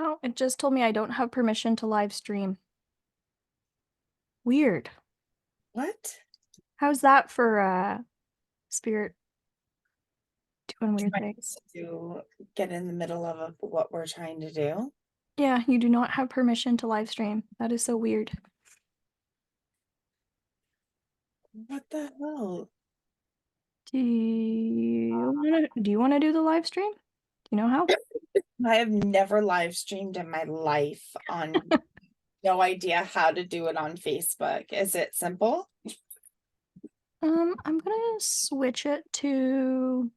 Oh, it just told me I don't have permission to live stream. Weird. What? How's that for spirit doing weird Trying things? to get in the middle of what we're trying to do. Yeah, you do not have permission to live stream. That is so weird. What the hell? Do you want to do the live stream? Do you know how? I have never live streamed in my life on no idea how to do it on Facebook. Is it simple? I'm gonna switch it to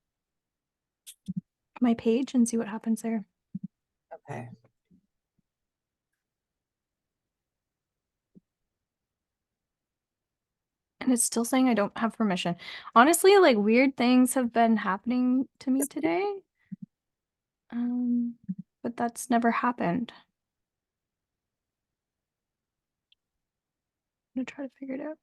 my page and see what happens there. Okay. And it's still saying I don't have permission. Honestly, like weird things have been happening to me today. Um, but that's never happened. I'm gonna try to figure it out.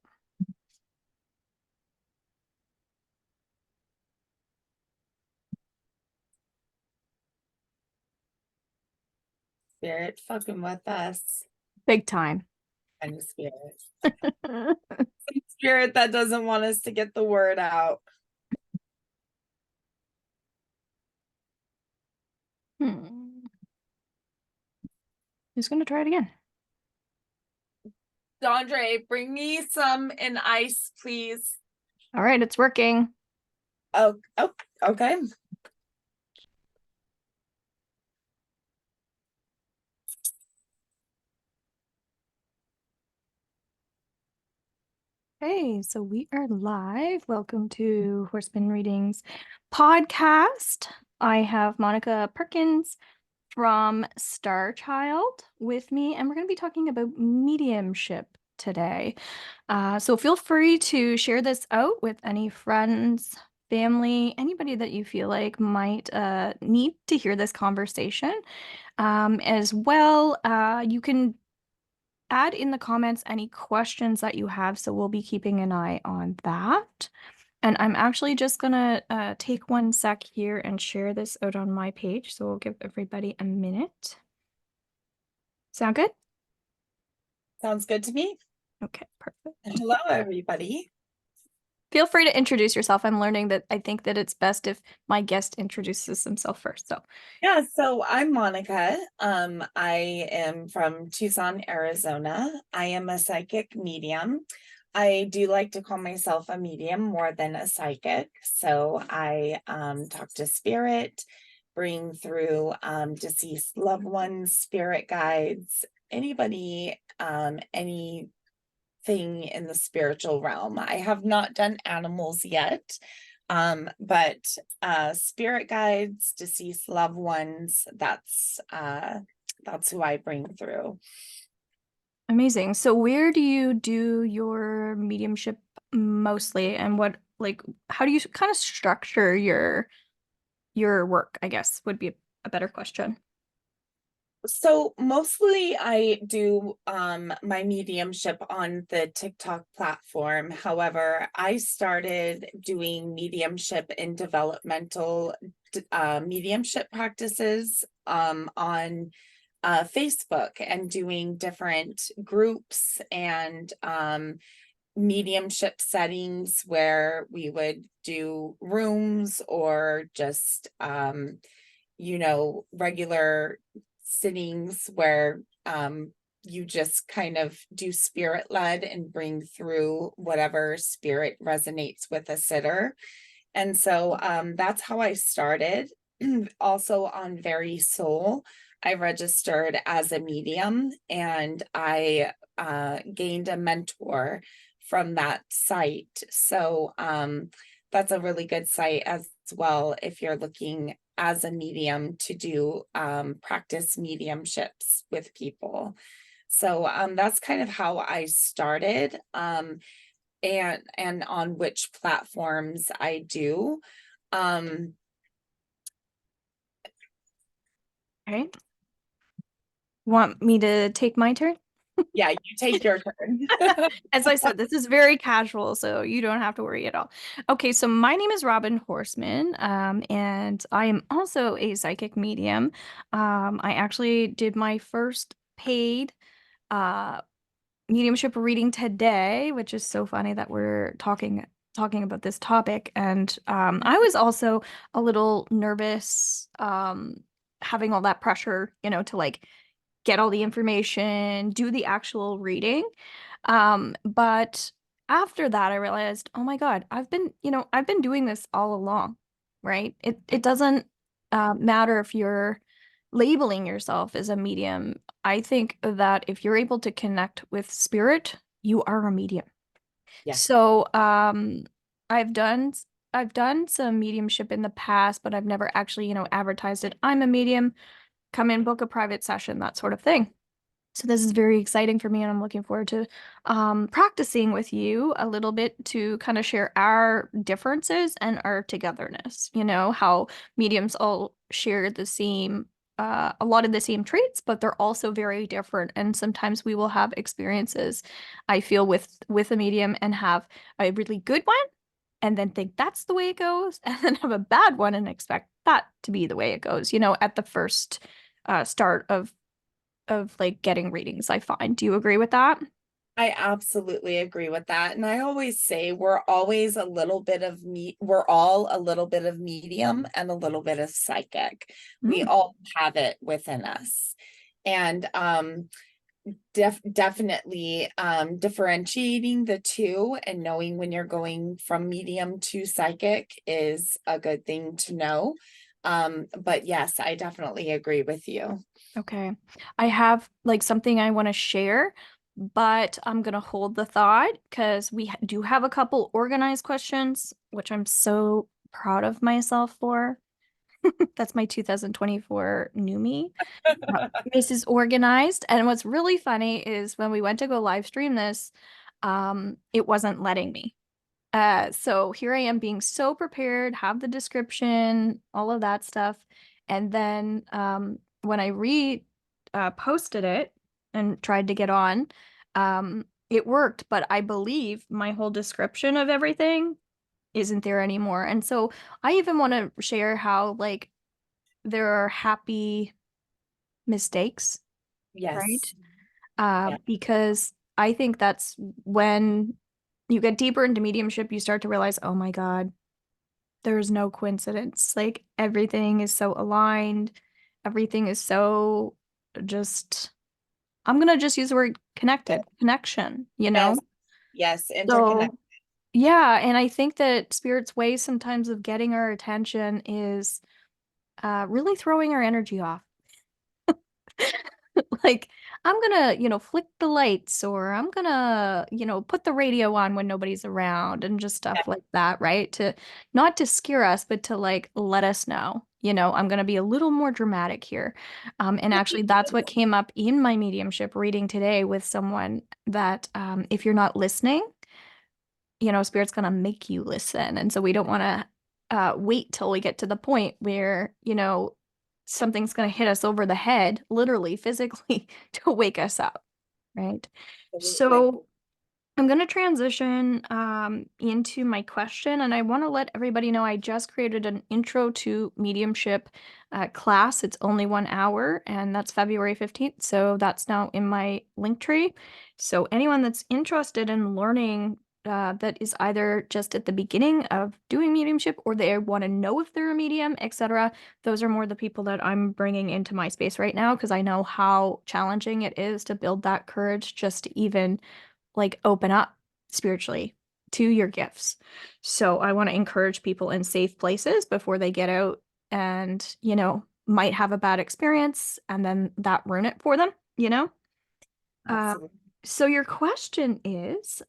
Spirit fucking with us. Big time. Kind of spirit. Spirit that doesn't want us to get the word out. Who's gonna try it again? Dondre, bring me some in ice, please. All right, it's working. Oh, okay. Hey, so we are live. Welcome to Horsman Readings podcast. I have Monica Perkins from Starchild with me, and we're going to be talking about mediumship today. So feel free to share this out with any friends, family, anybody that you feel like might need to hear this conversation. As well, you can add in the comments any questions that you have, so we'll be keeping an eye on that. And I'm actually just gonna take 1 sec here and share this out on my page, so we'll give everybody a minute. Sound good? Sounds good to me. Okay, perfect. Hello, everybody. Feel free to introduce yourself. I'm learning that I think that it's best if my guest introduces himself first. So Yeah, so I'm Monica. I am from Tucson, Arizona. I am a psychic medium. I do like to call myself a medium more than a psychic. So I talk to spirit, bring through deceased loved ones, spirit guides, anybody, anything in the spiritual realm. I have not done animals yet. But spirit guides, deceased loved ones, that's who I bring through. amazing. So where do you do your mediumship mostly, and what, like, how do you kind of structure your work, I guess, would be a better question. So mostly I do my mediumship on the TikTok platform. However, I started doing mediumship in developmental mediumship practices on Facebook and doing different groups and mediumship settings where we would do rooms or just regular sittings where you just kind of do spirit led and bring through whatever spirit resonates with a sitter. And so that's how I started. Also on Very Soul, I registered as a medium and I gained a mentor from that site. So that's a really good site as well if you're looking as a medium to do practice mediumships with people. So that's kind of how I started, and on which platforms I do. Okay. Want me to take my turn? Yeah, you take your turn. As I said, this is very casual, so you don't have to worry at all. Okay, so my name is Robin Horsman, and I am also a psychic medium. I actually did my first paid uh, mediumship reading today, which is so funny that we're talking about this topic. And I was also a little nervous, having all that pressure, to like get all the information, do the actual reading. But after that, I realized, oh my God, I've been doing this all along, right? It doesn't matter if you're labeling yourself as a medium. I think that if you're able to connect with spirit, you are a medium. Yeah. So, I've done I've done some mediumship in the past, but I've never actually, advertised it. I'm a medium, come in, book a private session, that sort of thing. So this is very exciting for me, and I'm looking forward to practicing with you a little bit to kind of share our differences and our togetherness. How mediums all share the same, a lot of the same traits, but they're also very different. And sometimes we will have experiences, I feel, with a medium and have a really good one, and then think that's the way it goes, and then have a bad one and expect that to be the way it goes. At the first start of like getting readings, I find. Do you agree with that? I absolutely agree with that. And I always say we're always a little bit of we're all a little bit of medium and a little bit of psychic. We Mm, all have it within us. And definitely differentiating the two and knowing when you're going from medium to psychic is a good thing to know. But yes, I definitely agree with you. okay. I have like something I want to share, but I'm gonna hold the thought because we do have a couple organized questions, which I'm so proud of myself for. That's my 2024 new me. Mrs. Organized. And what's really funny is when we went to go live stream this, it wasn't letting me. So here I am being so prepared, have the description, all of that stuff. And then when I posted it and tried to get on, it worked, but I believe my whole description of everything isn't there anymore. And so I even want to share how like there are happy mistakes, right? Yes. Yeah. Because I think that's when you get deeper into mediumship, you start to realize, oh my God, there's no coincidence. Like everything is so aligned. Everything is so just, I'm gonna just use the word connected, connection, you Yes. know? Yes. Interconnect. So yeah, and I think that spirit's way sometimes of getting our attention is really throwing our energy off. Like, I'm gonna, flick the lights, or I'm gonna, put the radio on when nobody's around and just stuff like that, right? To not to scare us, but to like let us know, I'm gonna be a little more dramatic here. And actually, that's what came up in my mediumship reading today with someone that if you're not listening, spirit's gonna make you listen. And so we don't want to wait till we get to the point where, something's gonna hit us over the head, literally, physically, to wake us up, right? Absolutely. So I'm going to transition into my question, and I want to let everybody know I just created an intro to mediumship class. It's only 1 hour, and that's February 15th. So that's now in my link tree. So anyone that's interested in learning that is either just at the beginning of doing mediumship or they want to know if they're a medium, etc., those are more the people that I'm bringing into my space right now because I know how challenging it is to build that courage just to even like open up spiritually to your gifts. So I want to encourage people in safe places before they get out and, might have a bad experience and then that ruin it for them. Uh, Absolutely. so your question is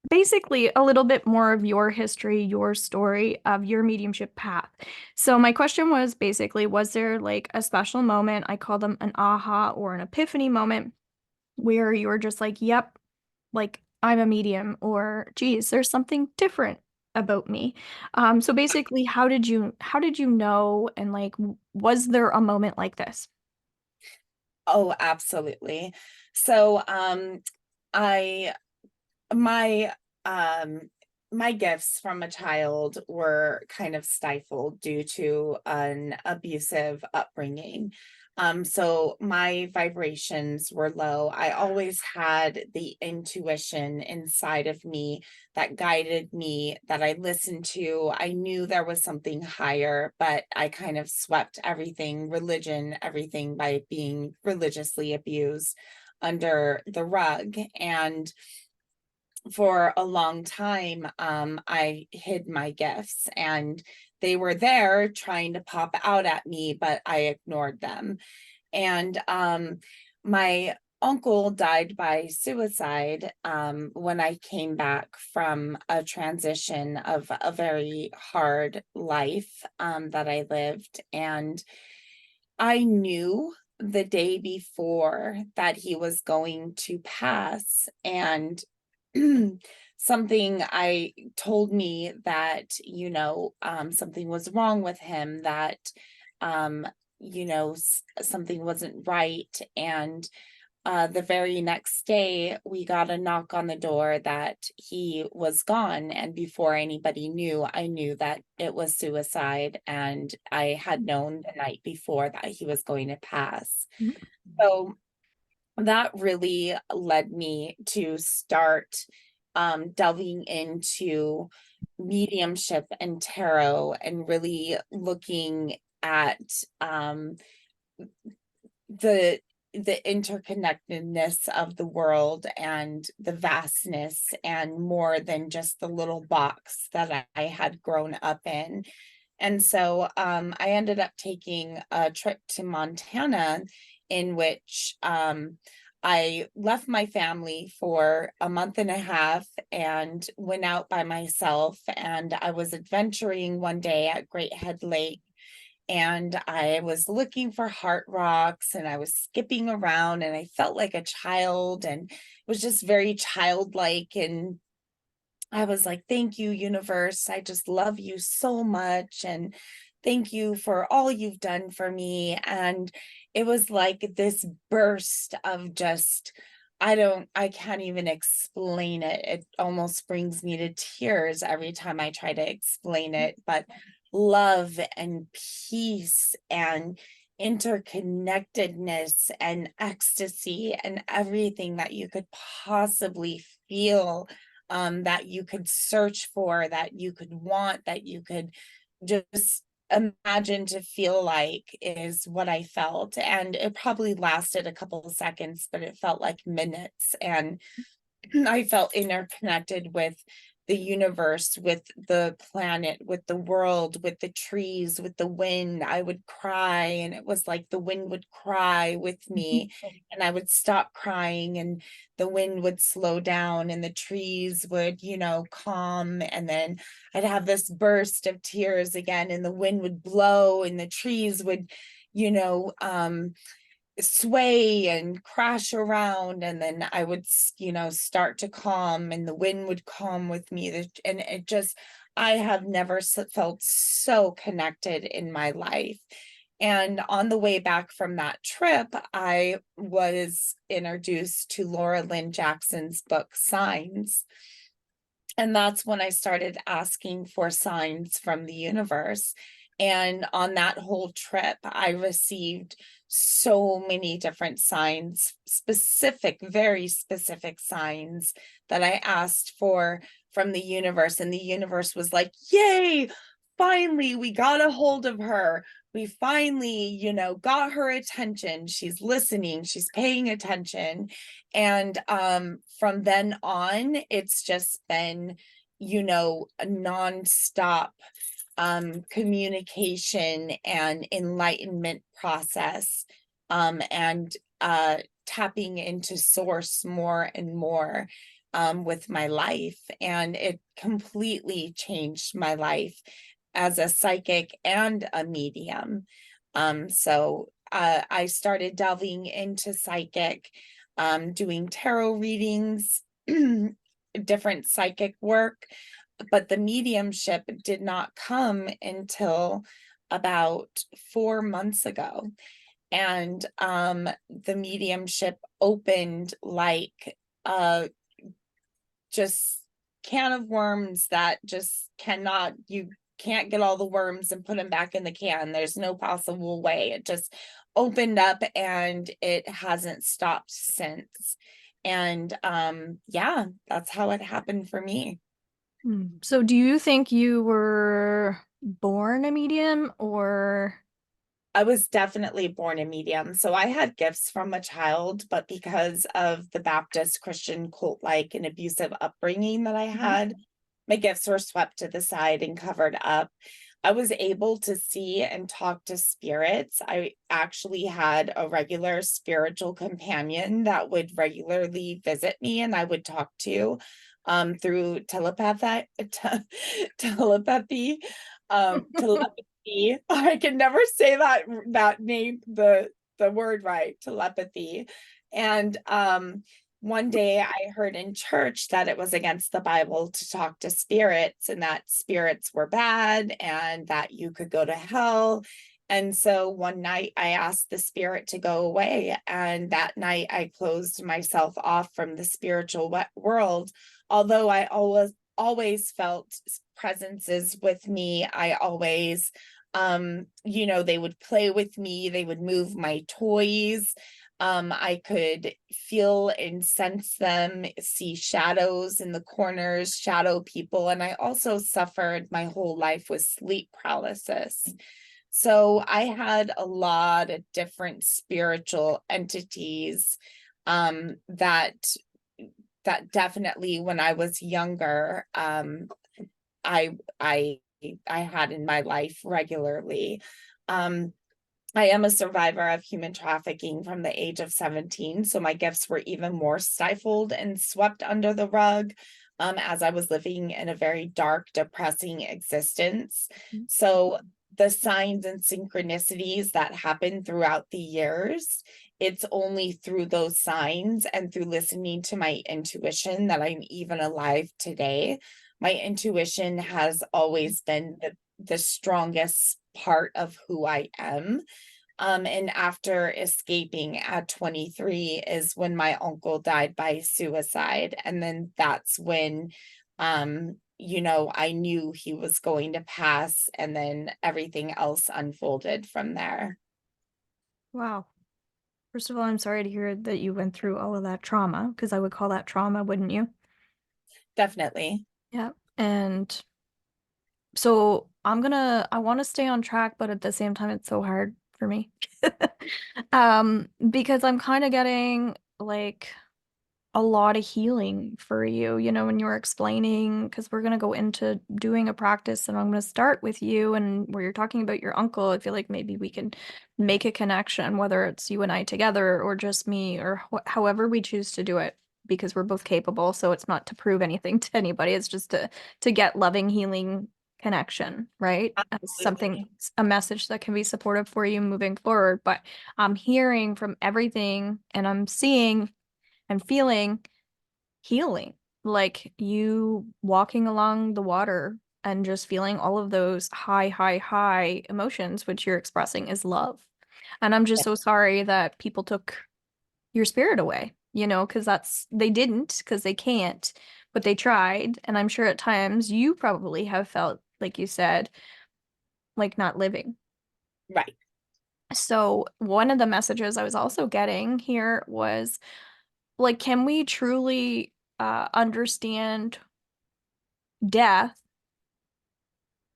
basically a little bit more of your history, your story of your mediumship path. So my question was basically, was there like a special moment? I call them an aha or an epiphany moment where you were just like, yep, like I'm a medium, or geez, there's something different about me. So basically, how did you know, and like was there a moment like this? Oh, absolutely. So, I my um my gifts from a child were kind of stifled due to an abusive upbringing. So my vibrations were low. I always had the intuition inside of me that guided me, that I listened to. I knew there was something higher, but I kind of swept everything, religion, everything, by being religiously abused, under the rug. And for a long time, I hid my gifts, and they were there trying to pop out at me, but I ignored them. And my uncle died by suicide when I came back from a transition of a very hard life that I lived. And I knew the day before that he was going to pass, and something I told me that, something was wrong with him, that, um, something wasn't right. And the very next day, we got a knock on the door that he was gone. And before anybody knew, I knew that it was suicide. And I had known the night before that he was going to pass. Mhm. So that really led me to start delving into mediumship and tarot, and really looking at um, the interconnectedness of the world, and the vastness, and more than just the little box that I had grown up in. And so I ended up taking a trip to Montana, in which I left my family for a month and a half and went out by myself. And I was adventuring one day at Great Head Lake, and I was looking for heart rocks, and I was skipping around, and I felt like a child, and it was just very childlike. And I was like, thank you, universe. I just love you so much. And thank you for all you've done for me. And it was like this burst of just, I can't even explain it. It almost brings me to tears every time I try to explain it. But love and peace and interconnectedness and ecstasy and everything that you could possibly feel, that you could search for, that you could want, that you could just imagine to feel like, is what I felt. And it probably lasted a couple of seconds, but it felt like minutes. And I felt interconnected with the universe, with the planet, with the world, with the trees, with the wind. I would cry, and it was like the wind would cry with me, and I would stop crying, and the wind would slow down, and the trees would, calm. And then I'd have this burst of tears again, and the wind would blow, and the trees would, you know, um, sway and crash around. And then I would, start to calm, and the wind would calm with me. And it just, I have never felt so connected in my life. And on the way back from that trip, I was introduced to Laura Lynn Jackson's book, Signs. And that's when I started asking for signs from the universe. And on that whole trip, I received so many different signs, specific, very specific signs that I asked for from the universe. And the universe was like, yay, finally, we got a hold of her. We finally, got her attention. She's listening, she's paying attention. And from then on, it's just been, a nonstop communication and enlightenment process, and tapping into source more and more with my life. And it completely changed my life as a psychic and a medium. So I started delving into psychic, doing tarot readings, different psychic work, but the mediumship did not come until about 4 months ago. and the mediumship opened like just can of worms that just cannot, you can't get all the worms and put them back in the can. There's no possible way. It just opened up and it hasn't stopped since. And yeah, that's how it happened for me. So do you think you were born a medium or? I was definitely born a medium. So I had gifts from a child, but because of the Baptist Christian cult-like and abusive upbringing that I Mhm. had, my gifts were swept to the side and covered up. I was able to see and talk to spirits. I actually had a regular spiritual companion that would regularly visit me and I would talk to through telepathy, telepathy. I can never say that name, the word right, telepathy. And one day I heard in church that it was against the Bible to talk to spirits and that spirits were bad and that you could go to hell. And so one night I asked the spirit to go away. And that night I closed myself off from the spiritual world. Although I always felt presences with me. I always, they would play with me, they would move my toys. I could feel and sense them, see shadows in the corners, shadow people. And I also suffered my whole life with sleep paralysis. So I had a lot of different spiritual entities that definitely when I was younger, I I I had in my life regularly. Um, I am a survivor of human trafficking from the age of 17, so my gifts were even more stifled and swept under the rug as I was living in a very dark, depressing existence. So the signs and synchronicities that happen throughout the years, it's only through those signs and through listening to my intuition that I'm even alive today. My intuition has always been the strongest part of who I am. And after escaping at 23 is when my uncle died by suicide. And then that's when, I knew he was going to pass, and then everything else unfolded from there. Wow. First of all, I'm sorry to hear that you went through all of that trauma, because I would call that trauma, wouldn't you? Definitely. Yeah. And so I want to stay on track, but at the same time, it's so hard for me. Because I'm kind of getting like a lot of healing for you, when you were explaining, because we're going to go into doing a practice and I'm going to start with you and where you're talking about your uncle. I feel like maybe we can make a connection, whether it's you and I together or just me or however we choose to do it, because we're both capable. So it's not to prove anything to anybody. It's just to get loving, healing connection, right? As Absolutely. something, a message that can be supportive for you moving forward. But I'm hearing from everything and I'm seeing and feeling healing, like you walking along the water and just feeling all of those high, high, high emotions, which you're expressing is love. And I'm just Yeah, so sorry that people took your spirit away, because they didn't, because they can't, but they tried. And I'm sure at times you probably have felt, like you said, like not living. right. So one of the messages I was also getting here was like, can we truly understand death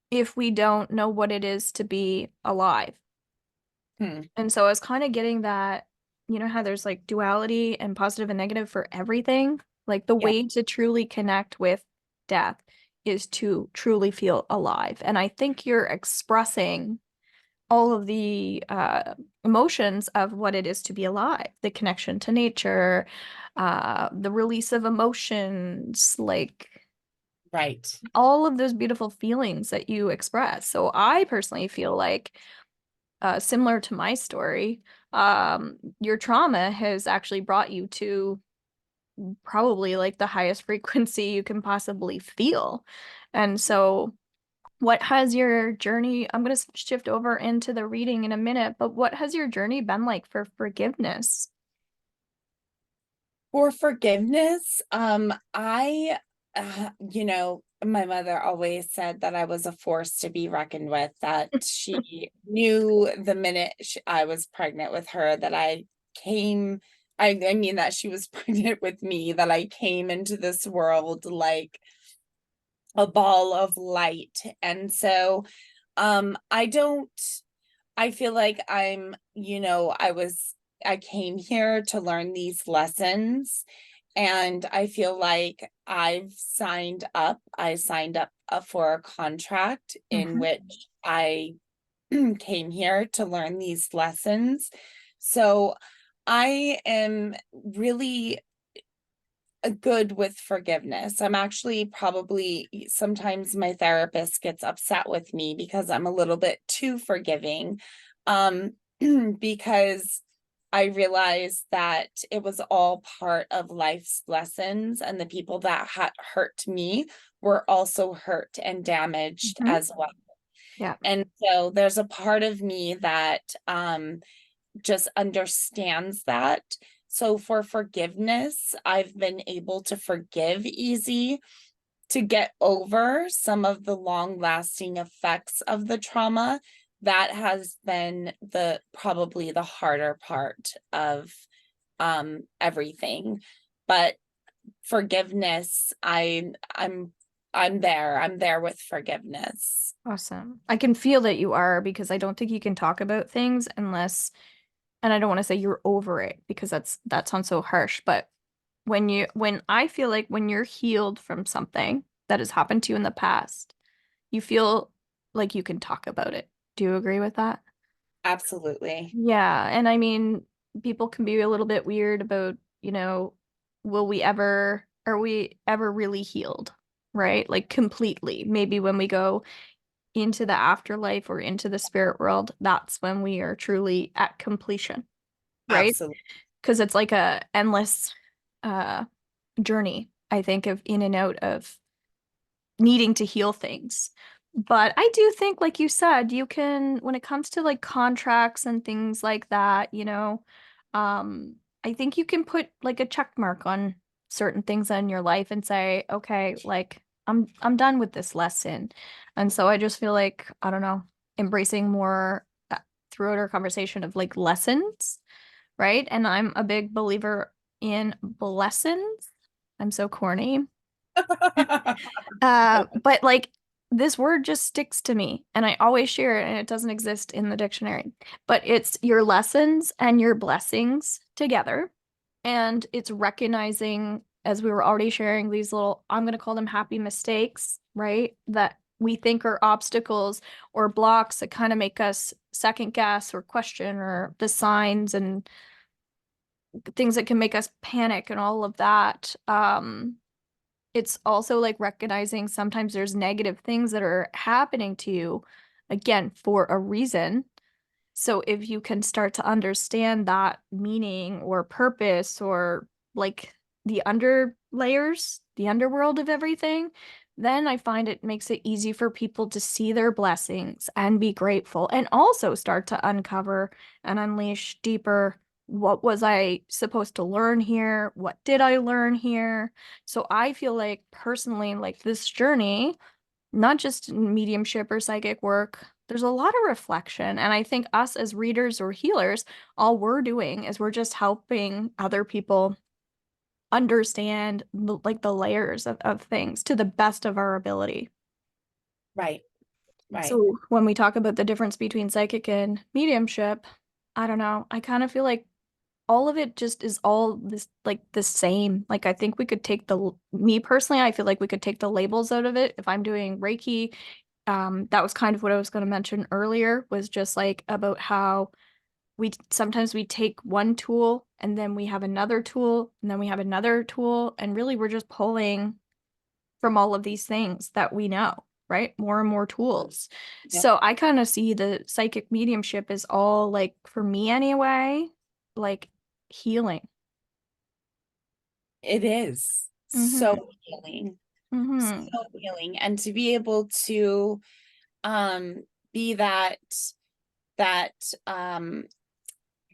if we don't know what it is to be alive? Hmm. And so I was kind of getting that, how there's like duality and positive and negative for everything. Like the Yeah, way to truly connect with death is to truly feel alive. And I think you're expressing all of the emotions of what it is to be alive, the connection to nature, the release of emotions, like right. all of those beautiful feelings that you express. So I personally feel like, similar to my story, your trauma has actually brought you to probably like the highest frequency you can possibly feel. And so What has your journey, I'm going to shift over into the reading in a minute, but what has your journey been like for forgiveness? For forgiveness, my mother always said that I was a force to be reckoned with, that she knew the minute I was pregnant with her that came, I mean, that she was pregnant with me, that I came into this world like a ball of light. And so, I don't, I feel like I came here to learn these lessons, and I feel like I signed up for a contract in Mhm. which I came here to learn these lessons. So I am really good with forgiveness. I'm actually probably sometimes my therapist gets upset with me because I'm a little bit too forgiving. Um, because I realized that it was all part of life's lessons, and the people that had hurt me were also hurt and damaged Mhm. as well. Yeah. And so there's a part of me that just understands that. So for forgiveness, I've been able to forgive easy, to get over some of the long lasting effects of the trauma. That has been probably the harder part of everything. But forgiveness, I'm there with forgiveness. Awesome. I can feel that you are because I don't think you can talk about things unless, and I don't want to say you're over it because that sounds so harsh, but when I feel like when you're healed from something that has happened to you in the past, you feel like you can talk about it. Do you agree with that? Absolutely. Yeah, and I mean, people can be a little bit weird about, are we ever really healed, right? Like completely. Maybe when we go into the afterlife or into the spirit world, that's when we are truly at completion, right? Absolutely. Because it's like a endless uh journey, I think, of in and out of needing to heal things. But I do think, like you said, you can, when it comes to like contracts and things like that, um, I think you can put like a check mark on certain things in your life and say, okay, like I'm done with this lesson. And so I just feel like, I don't know, embracing more throughout our conversation of like lessons, right? And I'm a big believer in blessings. I'm so corny. But like this word just sticks to me and I always share it and it doesn't exist in the dictionary. But it's your lessons and your blessings together. And it's recognizing, as we were already sharing, these little, I'm going to call them happy mistakes, right? That we think are obstacles or blocks that kind of make us second guess or question, or the signs and things that can make us panic and all of that. It's also like recognizing sometimes there's negative things that are happening to you, again, for a reason. So if you can start to understand that meaning or purpose or like the under layers, the underworld of everything, then I find it makes it easy for people to see their blessings and be grateful and also start to uncover and unleash deeper. What was I supposed to learn here? What did I learn here? So I feel like personally, like this journey, not just mediumship or psychic work, there's a lot of reflection. And I think us as readers or healers, all we're doing is we're just helping other people understand like the layers of things to the best of our ability. Right, right. So when we talk about the difference between psychic and mediumship, I don't know. I kind of feel like all of it just is all this like the same. Like I think we could take me personally, I feel like we could take the labels out of it. If I'm doing Reiki, that was kind of what I was going to mention earlier, was just like about how we sometimes we take one tool and then we have another tool and then we have another tool, and really we're just pulling from all of these things that we know, right? More and more tools. Yep. So I kind of see the psychic mediumship as all like, for me anyway, like healing. It is Mm-hmm. so healing, so Mm-hmm. healing. And to be able to be that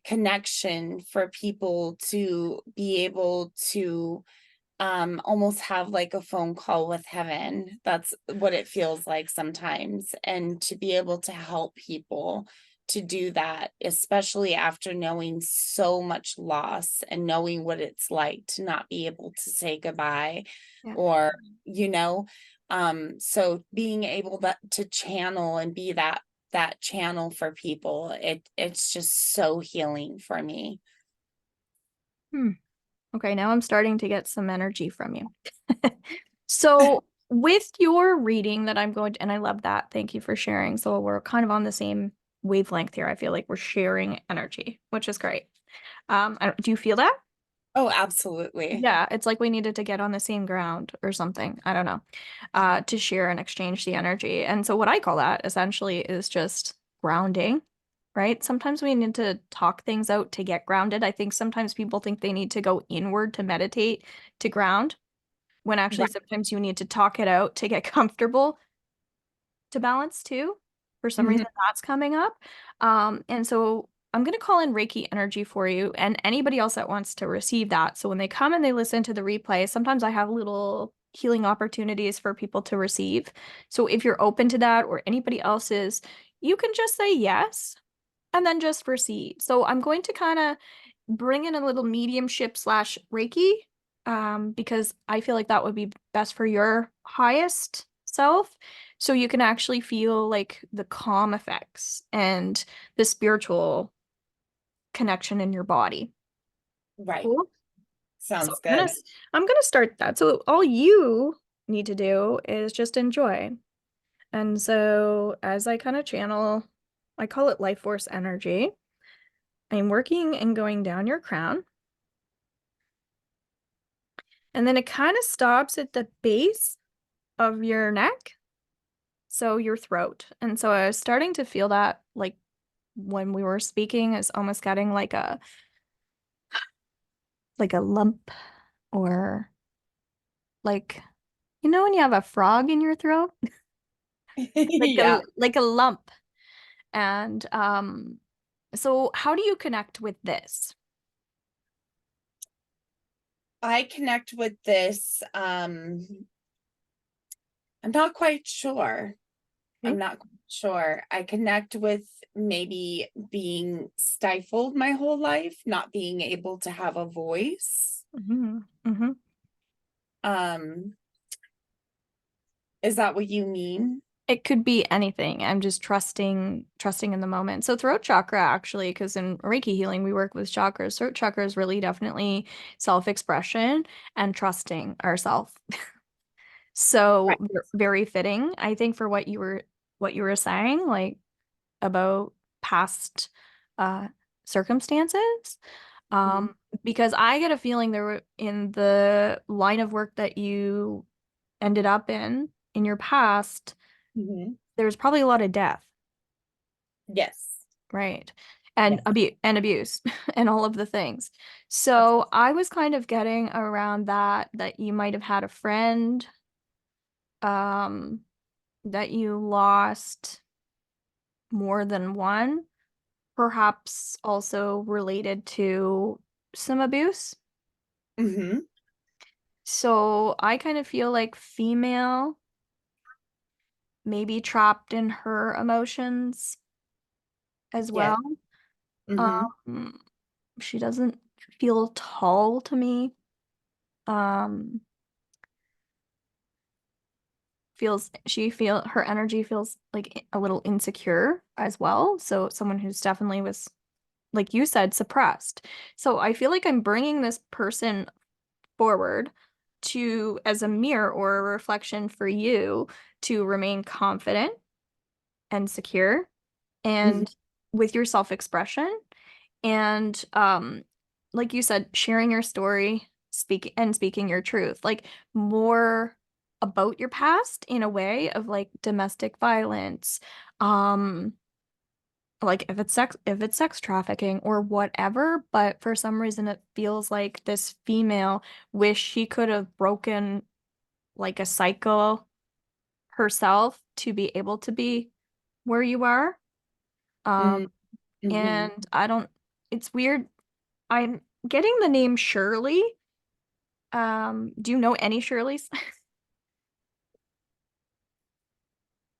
connection for people to be able to almost have like a phone call with heaven. That's what it feels like sometimes. And to be able to help people to do that, especially after knowing so much loss and knowing what it's like to not be able to say goodbye, Yeah. or so being able to channel and be that channel for people, it's just so healing for me. Hmm. Okay, now I'm starting to get some energy from you. So with your reading that I'm going to, and I love that. Thank you for sharing. So we're kind of on the same wavelength here. I feel like we're sharing energy, which is great. Do you feel that? Oh, absolutely. Yeah, it's like we needed to get on the same ground or something. I don't know. To share and exchange the energy. And so what I call that essentially is just grounding, right? Sometimes we need to talk things out to get grounded. I think sometimes people think they need to go inward to meditate to ground, when actually Right. sometimes you need to talk it out to get comfortable to balance too. For some Mhm. reason, that's coming up. And so I'm going to call in Reiki energy for you and anybody else that wants to receive that. So when they come and they listen to the replay, sometimes I have little healing opportunities for people to receive. So if you're open to that or anybody else is, you can just say yes and then just receive. So I'm going to kind of bring in a little mediumship slash Reiki, because I feel like that would be best for your highest self. So you can actually feel like the calm effects and the spiritual connection in your body. Right. Cool. So Sounds I'm gonna good. I'm gonna start that. So all you need to do is just enjoy. And so as I kind of channel, I call it life force energy. I'm working and going down your crown. And then it kind of stops at the base of your neck, so your throat. And so I was starting to feel that like when we were speaking, it's almost getting like a lump, or like when you have a frog in your throat, Yeah. like a lump. And so how do you connect with this? I connect with this. I'm not quite sure. Okay. I'm not quite sure. I connect with maybe being stifled my whole life, not being able to have a voice. Hmm. Hmm. Um, is that what you mean? It could be anything. I'm just trusting in the moment. So throat chakra actually, because in Reiki healing we work with chakras. Throat chakra is really definitely self-expression and trusting ourself. So Right. very fitting, I think, for what you were saying, like about past uh circumstances. Mhm. Um, because I get a feeling there were in the line of work that you ended up in your past, Mhm. there's probably a lot of death, Yes. right? And Yes. abuse and all of the things. Abs- So I was kind of getting around that you might have had a friend um that you lost more than one, perhaps also related to some abuse. Mhm. So I kind of feel like female, maybe trapped in her emotions as Yes. well. Mhm. Um, she doesn't feel tall to me. Um, her energy feels like a little insecure as well. So someone who's definitely was, like you said, suppressed. So I feel like I'm bringing this person forward to as a mirror or a reflection for you to remain confident and secure Mhm. and with your self-expression. And like you said, sharing your story, speaking your truth, like more about your past in a way of like domestic violence, um like if it's sex trafficking or whatever. But for some reason it feels like this female wish she could have broken like a cycle herself to be able to be where you are. Mm, Um, mhm. and I don't, it's weird. I'm getting the name Shirley. Do you know any Shirleys?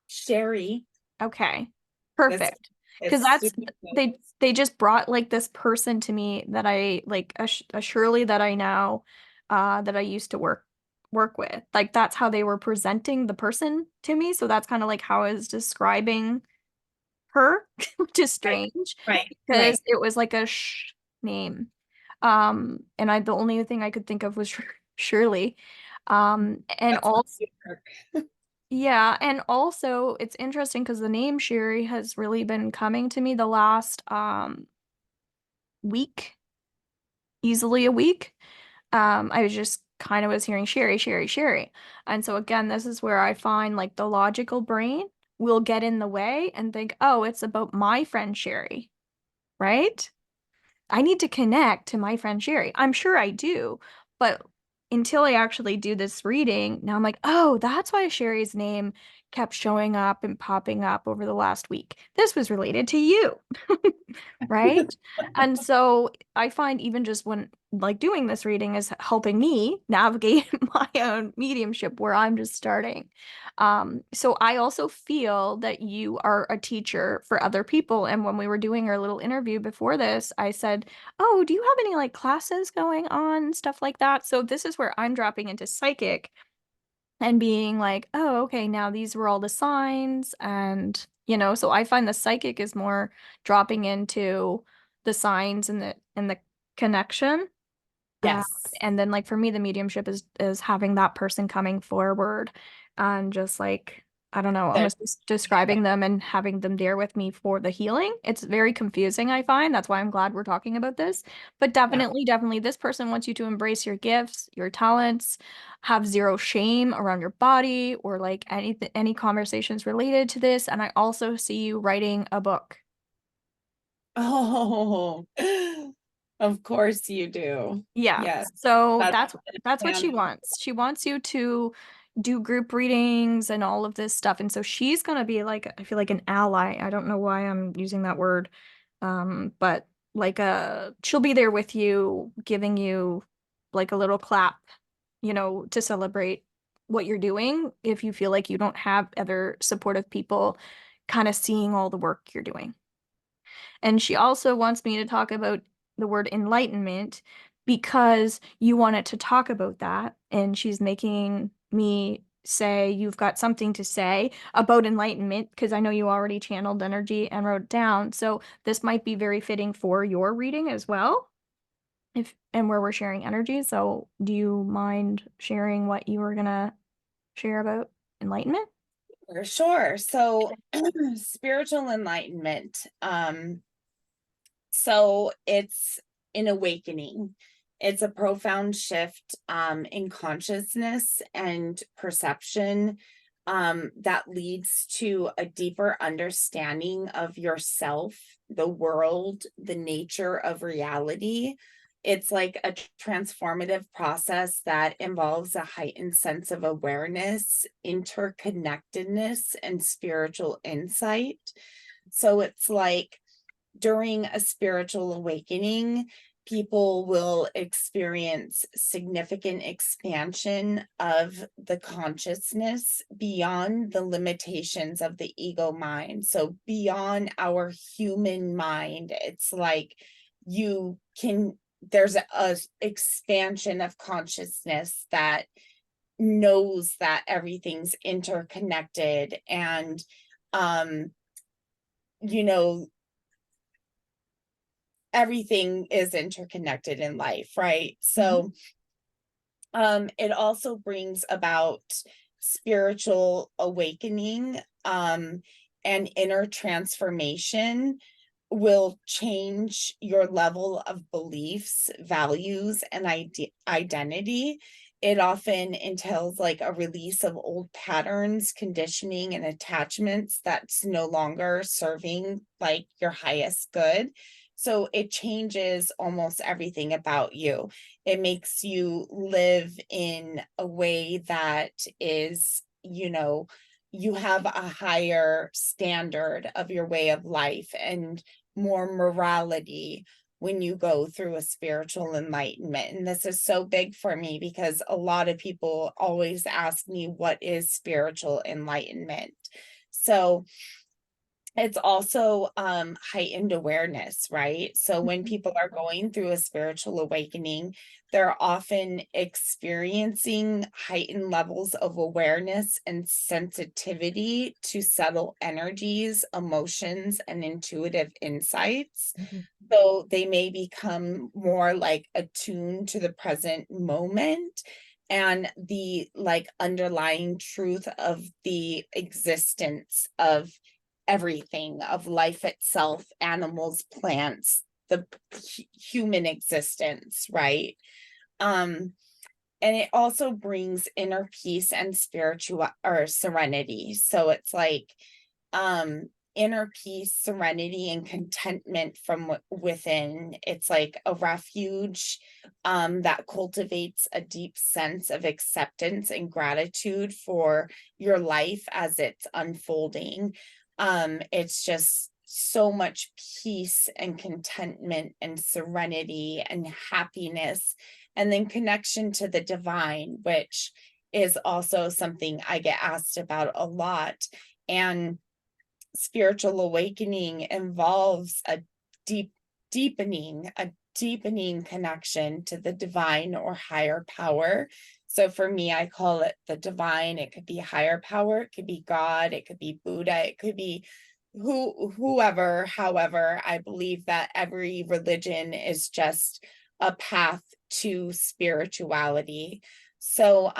Sherry, Okay, that's perfect. Because it's that's super good. they just brought like this person to me that I like a Shirley that I know, that I used to work with. Like that's how they were presenting the person to me. So that's kind of like how I was describing her, which is Right, strange right, because right. it was like a name. And I the only thing I could think of was Shirley. And That's not also super. yeah, and also it's interesting because the name Sherry has really been coming to me the last week, easily a week. I was just kind of was hearing Sherry, Sherry, Sherry. And so again, this is where I find like the logical brain will get in the way and think, oh, it's about my friend Sherry, right? I need to connect to my friend Sherry. I'm sure I do, but until I actually do this reading, now I'm like, oh, that's why Sherry's name kept showing up and popping up over the last week. This was related to you, right? And so I find even just when like doing this reading is helping me navigate my own mediumship where I'm just starting. So I also feel that you are a teacher for other people. And when we were doing our little interview before this, I said, oh, do you have any like classes going on, stuff like that? So this is where I'm dropping into psychic and being like, oh, okay, now these were all the signs. And, so I find the psychic is more dropping into the signs and the connection. Uh, Yes. and then like for me, the mediumship is having that person coming forward and just like, I don't know, There. almost just describing them and having them there with me for the healing. It's very confusing, I find. That's why I'm glad we're talking about this. But Yeah. definitely, definitely, this person wants you to embrace your gifts, your talents, have zero shame around your body or like any conversations related to this. And I also see you writing a book. Oh, of course you do. Yeah. Yes, So that's that's what planned. she wants. She wants you to do group readings and all of this stuff. And so she's gonna be like, I feel like an ally. I don't know why I'm using that word. But like she'll be there with you, giving you like a little clap, to celebrate what you're doing if you feel like you don't have other supportive people kind of seeing all the work you're doing. And she also wants me to talk about the word enlightenment because you wanted to talk about that. And she's making me say you've got something to say about enlightenment because I know you already channeled energy and wrote it down. So this might be very fitting for your reading as well. If and where we're sharing energy. So do you mind sharing what you were gonna share about enlightenment? For sure. So spiritual enlightenment. So it's an awakening. It's a profound shift in consciousness and perception that leads to a deeper understanding of yourself, the world, the nature of reality. It's like a transformative process that involves a heightened sense of awareness, interconnectedness, and spiritual insight. So it's like during a spiritual awakening, people will experience significant expansion of the consciousness beyond the limitations of the ego mind. So, beyond our human mind, it's like you can, there's a expansion of consciousness that knows that everything's interconnected and, um, you know, everything is interconnected in life, right? Mhm. So it also brings about spiritual awakening and inner transformation will change your level of beliefs, values, and identity. It often entails like a release of old patterns, conditioning, and attachments that's no longer serving like your highest good. So it changes almost everything about you. It makes you live in a way that is, you have a higher standard of your way of life and more morality when you go through a spiritual enlightenment. And this is so big for me because a lot of people always ask me, what is spiritual enlightenment? So it's also heightened awareness, right? So when people are going through a spiritual awakening, they're often experiencing heightened levels of awareness and sensitivity to subtle energies, emotions, and intuitive insights. Mhm. So they may become more like attuned to the present moment and the like underlying truth of the existence of everything, of life itself, animals, plants, the human existence, right? Um, and it also brings inner peace and spiritual or serenity. So it's like um inner peace, serenity, and contentment from within. It's like a refuge that cultivates a deep sense of acceptance and gratitude for your life as it's unfolding. It's just so much peace and contentment and serenity and happiness, and then connection to the divine, which is also something I get asked about a lot. And spiritual awakening involves deep a deepening connection to the divine or higher power. So for me, I call it the divine. It could be higher power, it could be God, it could be Buddha, it could be whoever. However, I believe that every religion is just a path to spirituality. So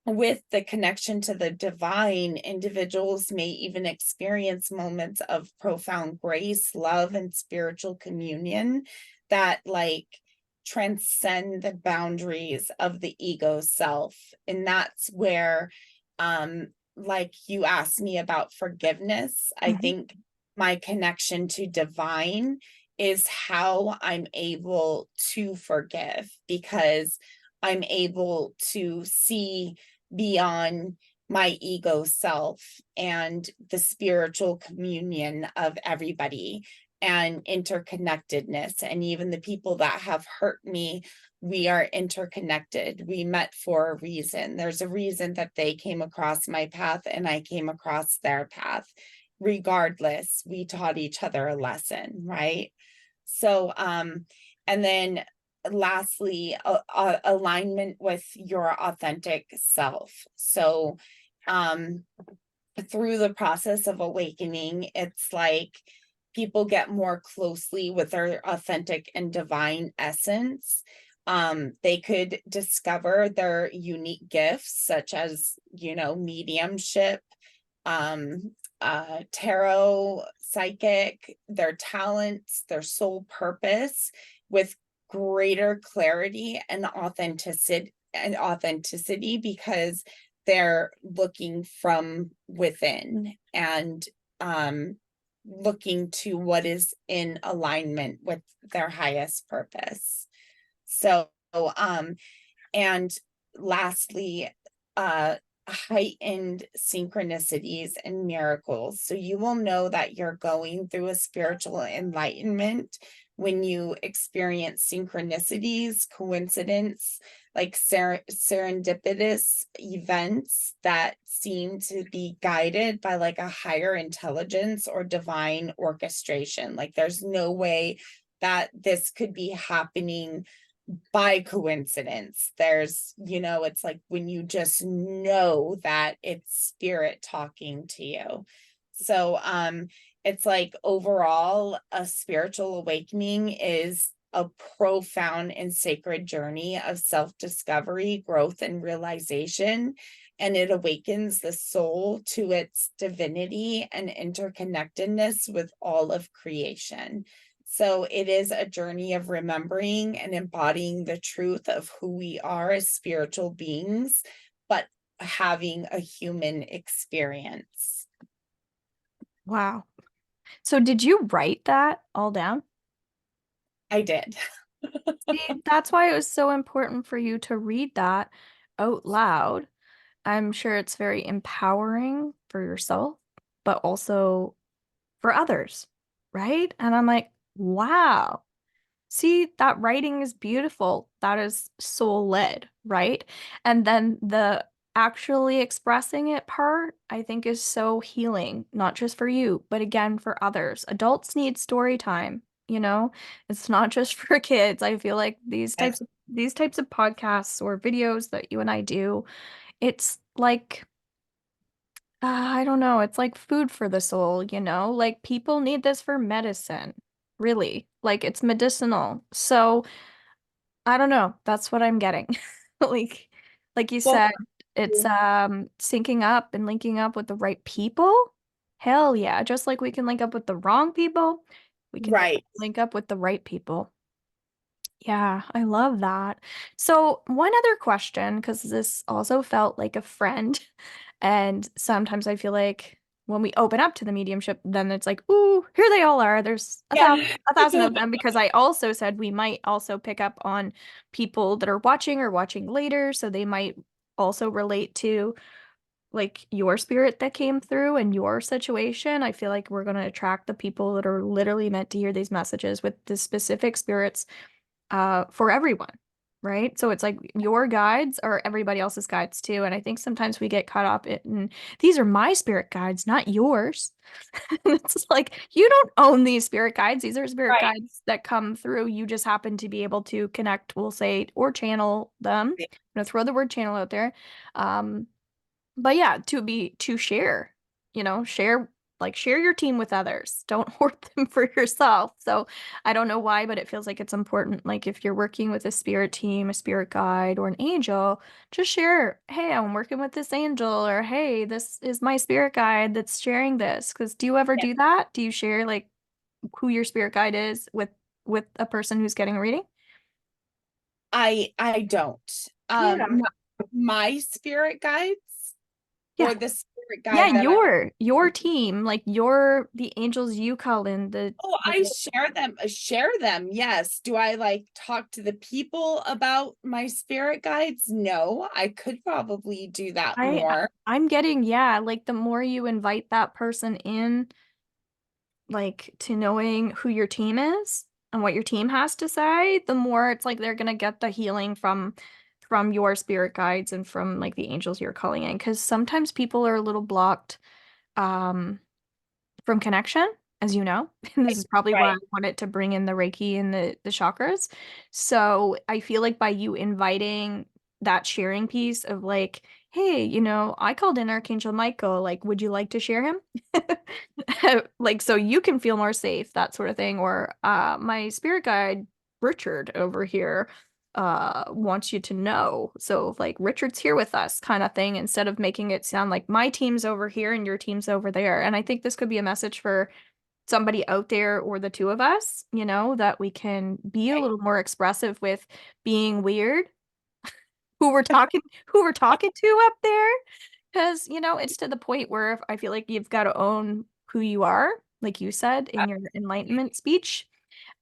with the connection to the divine, individuals may even experience moments of profound grace, love, and spiritual communion that like transcend the boundaries of the ego self. And that's where, like you asked me about forgiveness, I Mhm. think my connection to divine is how I'm able to forgive, because I'm able to see beyond my ego self and the spiritual communion of everybody and interconnectedness. And even the people that have hurt me, we are interconnected. We met for a reason. There's a reason that they came across my path and I came across their path. Regardless, we taught each other a lesson, right? So, and then lastly, alignment with your authentic self. So, um, through the process of awakening, it's like people get more closely with their authentic and divine essence. They could discover their unique gifts, such as, mediumship, um, tarot, psychic, their talents, their soul purpose with greater clarity and authenticity because they're looking from within and looking to what is in alignment with their highest purpose. So and lastly, uh heightened synchronicities and miracles. So you will know that you're going through a spiritual enlightenment when you experience synchronicities, coincidence, like serendipitous events that seem to be guided by like a higher intelligence or divine orchestration. Like there's no way that this could be happening by coincidence. There's, it's like when you just know that it's spirit talking to you. So it's like overall a spiritual awakening is a profound and sacred journey of self-discovery, growth, and realization. And it awakens the soul to its divinity and interconnectedness with all of creation. So it is a journey of remembering and embodying the truth of who we are as spiritual beings, but having a human experience. Wow. So did you write that all down? I did. See, that's why it was so important for you to read that out loud, I'm sure it's very empowering for yourself, but also for others, right? And I'm like, wow. See, that writing is beautiful. That is soul led, right? And then the actually expressing it part, I think is so healing, not just for you, but again for others. Adults need story time, you know? It's not just for kids. I feel like Yes. these types of podcasts or videos that you and I do, it's like I don't know, it's like food for the soul, you know? Like people need this for medicine, really. Like it's medicinal. So I don't know. That's what I'm getting. Like like you Well, said, it's syncing up and linking up with the right people. Hell yeah. Just like we can link up with the wrong people, we can right. link up with the right people. Yeah, I love that. So, one other question, because this also felt like a friend, and sometimes I feel like when we open up to the mediumship, then it's like, ooh, here they all are. There's Yeah. a thousand of them, because I also said we might also pick up on people that are watching or watching later, so they might also relate to like your spirit that came through and your situation. I feel like we're going to attract the people that are literally meant to hear these messages with the specific spirits for everyone, right? So it's like your guides are everybody else's guides too. And I think sometimes we get caught up in these are my spirit guides, not yours. It's like you don't own these spirit guides. These are spirit Right. guides that come through. You just happen to be able to connect, we'll say, or channel them. I'm gonna throw the word channel out there. Um, but yeah, to share, share share your team with others. Don't hoard them for yourself. So I don't know why, but it feels like it's important. Like if you're working with a spirit team, a spirit guide, or an angel, just share, hey, I'm working with this angel, or hey, this is my spirit guide that's sharing this. Because do you ever Yeah. do that? Do you share like who your spirit guide is with a person who's getting a reading? I don't. Yeah. My, my spirit guides Yeah. or the spirit Yeah, guide that I your team, like your the angels you call in oh, I share them. Share them. Yes. Do I like talk to the people about my spirit guides? No, I could probably do that more. I'm getting, yeah, like the more you invite that person in, like to knowing who your team is and what your team has to say, the more it's like they're gonna get the healing from your spirit guides and from like the angels you're calling in. Because sometimes people are a little blocked um from connection, as you know. And this is probably why I Right. wanted to bring in the Reiki and the chakras. So I feel like by you inviting that sharing piece of like, hey, I called in Archangel Michael, like, would you like to share him? Like, so you can feel more safe, that sort of thing. Or my spirit guide, Richard over here, wants you to know. So like Richard's here with us kind of thing, instead of making it sound like my team's over here and your team's over there. And I think this could be a message for somebody out there or the two of us, that we can be a Right. little more expressive with being weird, who we're talking who we're talking to up there. Because, it's to the point where I feel like you've got to own who you are, like you said in your enlightenment speech.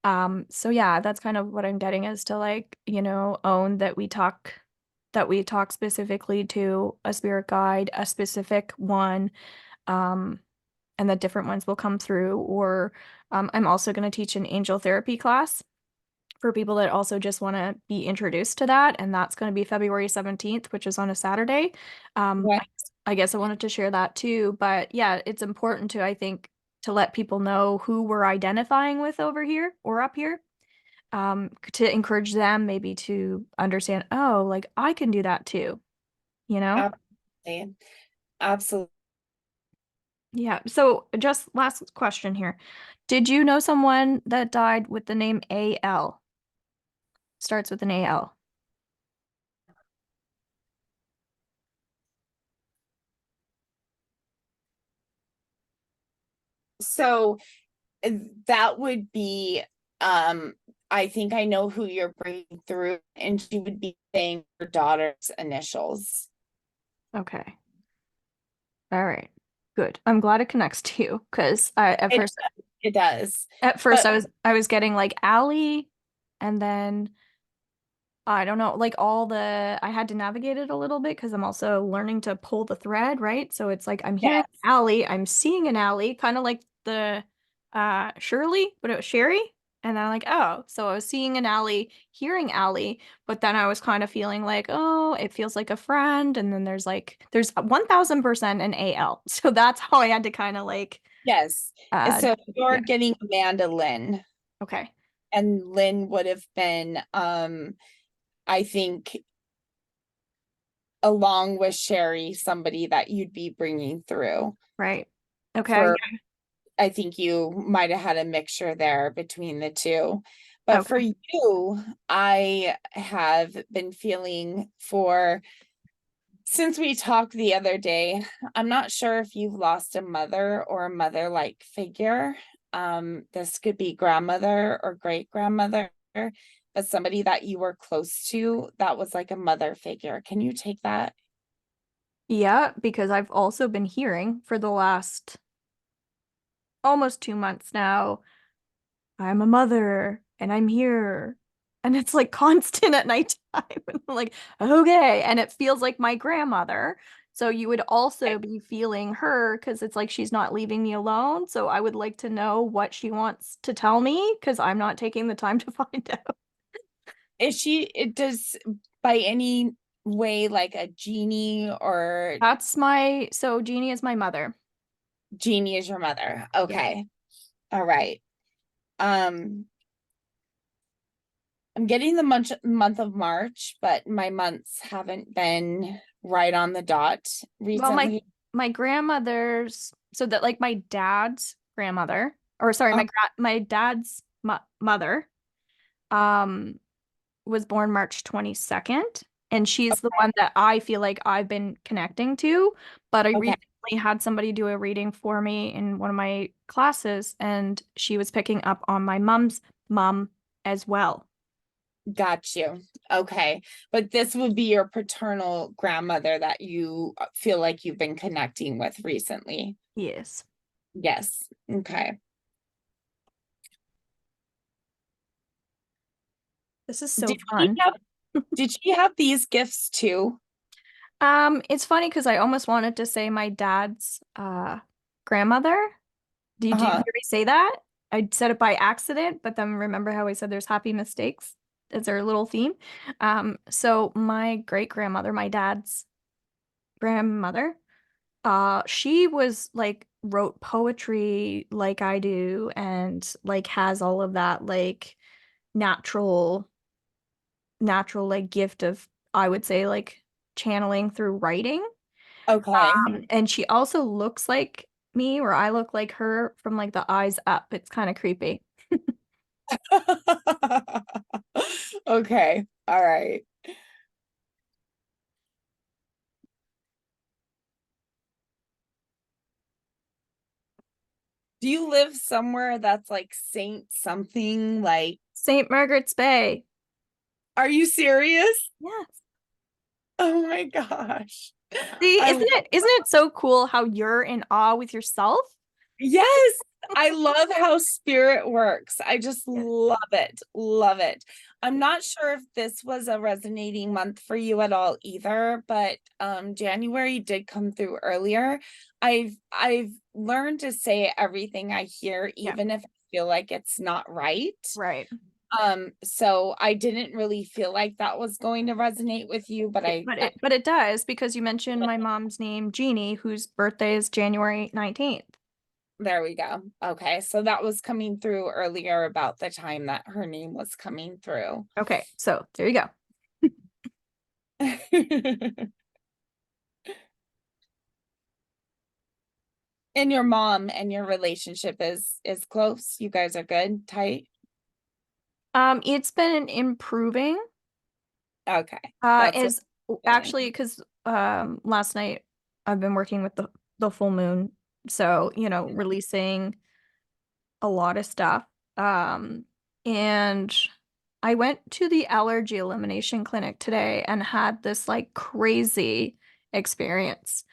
So yeah, that's kind of what I'm getting, is to like, own that we talk specifically to a spirit guide, a specific one, um, and that different ones will come through. Or I'm also going to teach an angel therapy class for people that also just want to be introduced to that, and that's going to be February 17th, which is on a Saturday. Right. I guess I wanted to share that too, but yeah, it's important to, I think, to let people know who we're identifying with over here or up here, to encourage them maybe to understand, oh, like I can do that too, you know? Absolutely. Absolutely. Yeah. So just last question here. Did you know someone that died with the name AL? Starts with an AL. So that would be I think I know who you're bringing through, and she would be saying her daughter's initials. Okay. All right. Good. I'm glad it connects to you, because I It it does. at first But I was getting like Allie, and then I don't know, like I had to navigate it a little bit because I'm also learning to pull the thread, right? So it's like I'm hearing Yes. alley, I'm seeing an alley, kind of like the Shirley, but it was Sherry. And then I'm like, oh, so I was seeing an alley, hearing alley, but then I was kind of feeling like, oh, it feels like a friend. And then there's 1000% an AL. So that's how I had to kind of like Yes. uh So you're yeah, getting Amanda Lynn, okay. and Lynn would have been, I think, along with Sherry, somebody that you'd be bringing through Right. Okay. for, I think you might have had a mixture there between the two. But for Okay. you, I have been feeling for, since we talked the other day, I'm not sure if you've lost a mother or a mother-like figure. This could be grandmother or great grandmother, but somebody that you were close to that was like a mother figure. Can you take that? Yeah, because I've also been hearing for the last almost 2 months now, I'm a mother and I'm here. And it's like constant at nighttime. And I'm like, okay. And it feels like my grandmother. So you would also be feeling her because it's like she's not leaving me alone. So I would like to know what she wants to tell me because I'm not taking the time to find out. Is she, it does by any way like a genie, or So Jeannie is my mother. Jeannie is your mother? Yeah. Okay. All right. Um, I'm getting the month of March, but my months haven't been right on the dot Well, recently. my grandmother's so that like my dad's grandmother, or sorry, Uh, my dad's mother, um, was born March 22nd, and she's the one that I feel like I've been connecting to. But I okay, recently had somebody do a reading for me in one of my classes, and she was picking up on my mom's mom as well. got you. Okay. But this would be your paternal grandmother that you feel like you've been connecting with recently. Yes. Yes. Okay. This is so Did she fun. have did she have these gifts too? It's funny because I almost wanted to say my dad's grandmother. Did you Uh-huh. hear me say that? I said it by accident, but then remember how I said there's happy mistakes? That's our little theme. So my great grandmother, my dad's grandmother, she was like wrote poetry like I do and like has all of that like natural natural like gift of I would say like channeling through writing. Okay. And she also looks like me, or I look like her from like the eyes up. It's kind of creepy. Okay. All right. Do you live somewhere that's like Saint something like, St. Margaret's Bay. are you serious? Yes. Oh my gosh. See, I isn't it so cool how you're in awe with yourself? Yes, I love how spirit works. I just Yeah. love it. Love it. I'm not sure if this was a resonating month for you at all either, but January did come through earlier. I've learned to say everything I hear, Yeah. even if I feel like it's not right. Right. So I didn't really feel like that was going to resonate with you, but But it does because you mentioned my mom's name, Jeannie, whose birthday is January 19th. there we go. Okay, so that was coming through earlier about the time that her name was coming through. Okay, so there you go. And your mom and your relationship is close. You guys are good, tight. It's been improving. Okay, that's what Is I'm feeling. actually because last night I've been working with the full moon, so releasing a lot of stuff. And I went to the allergy elimination clinic today and had this like crazy experience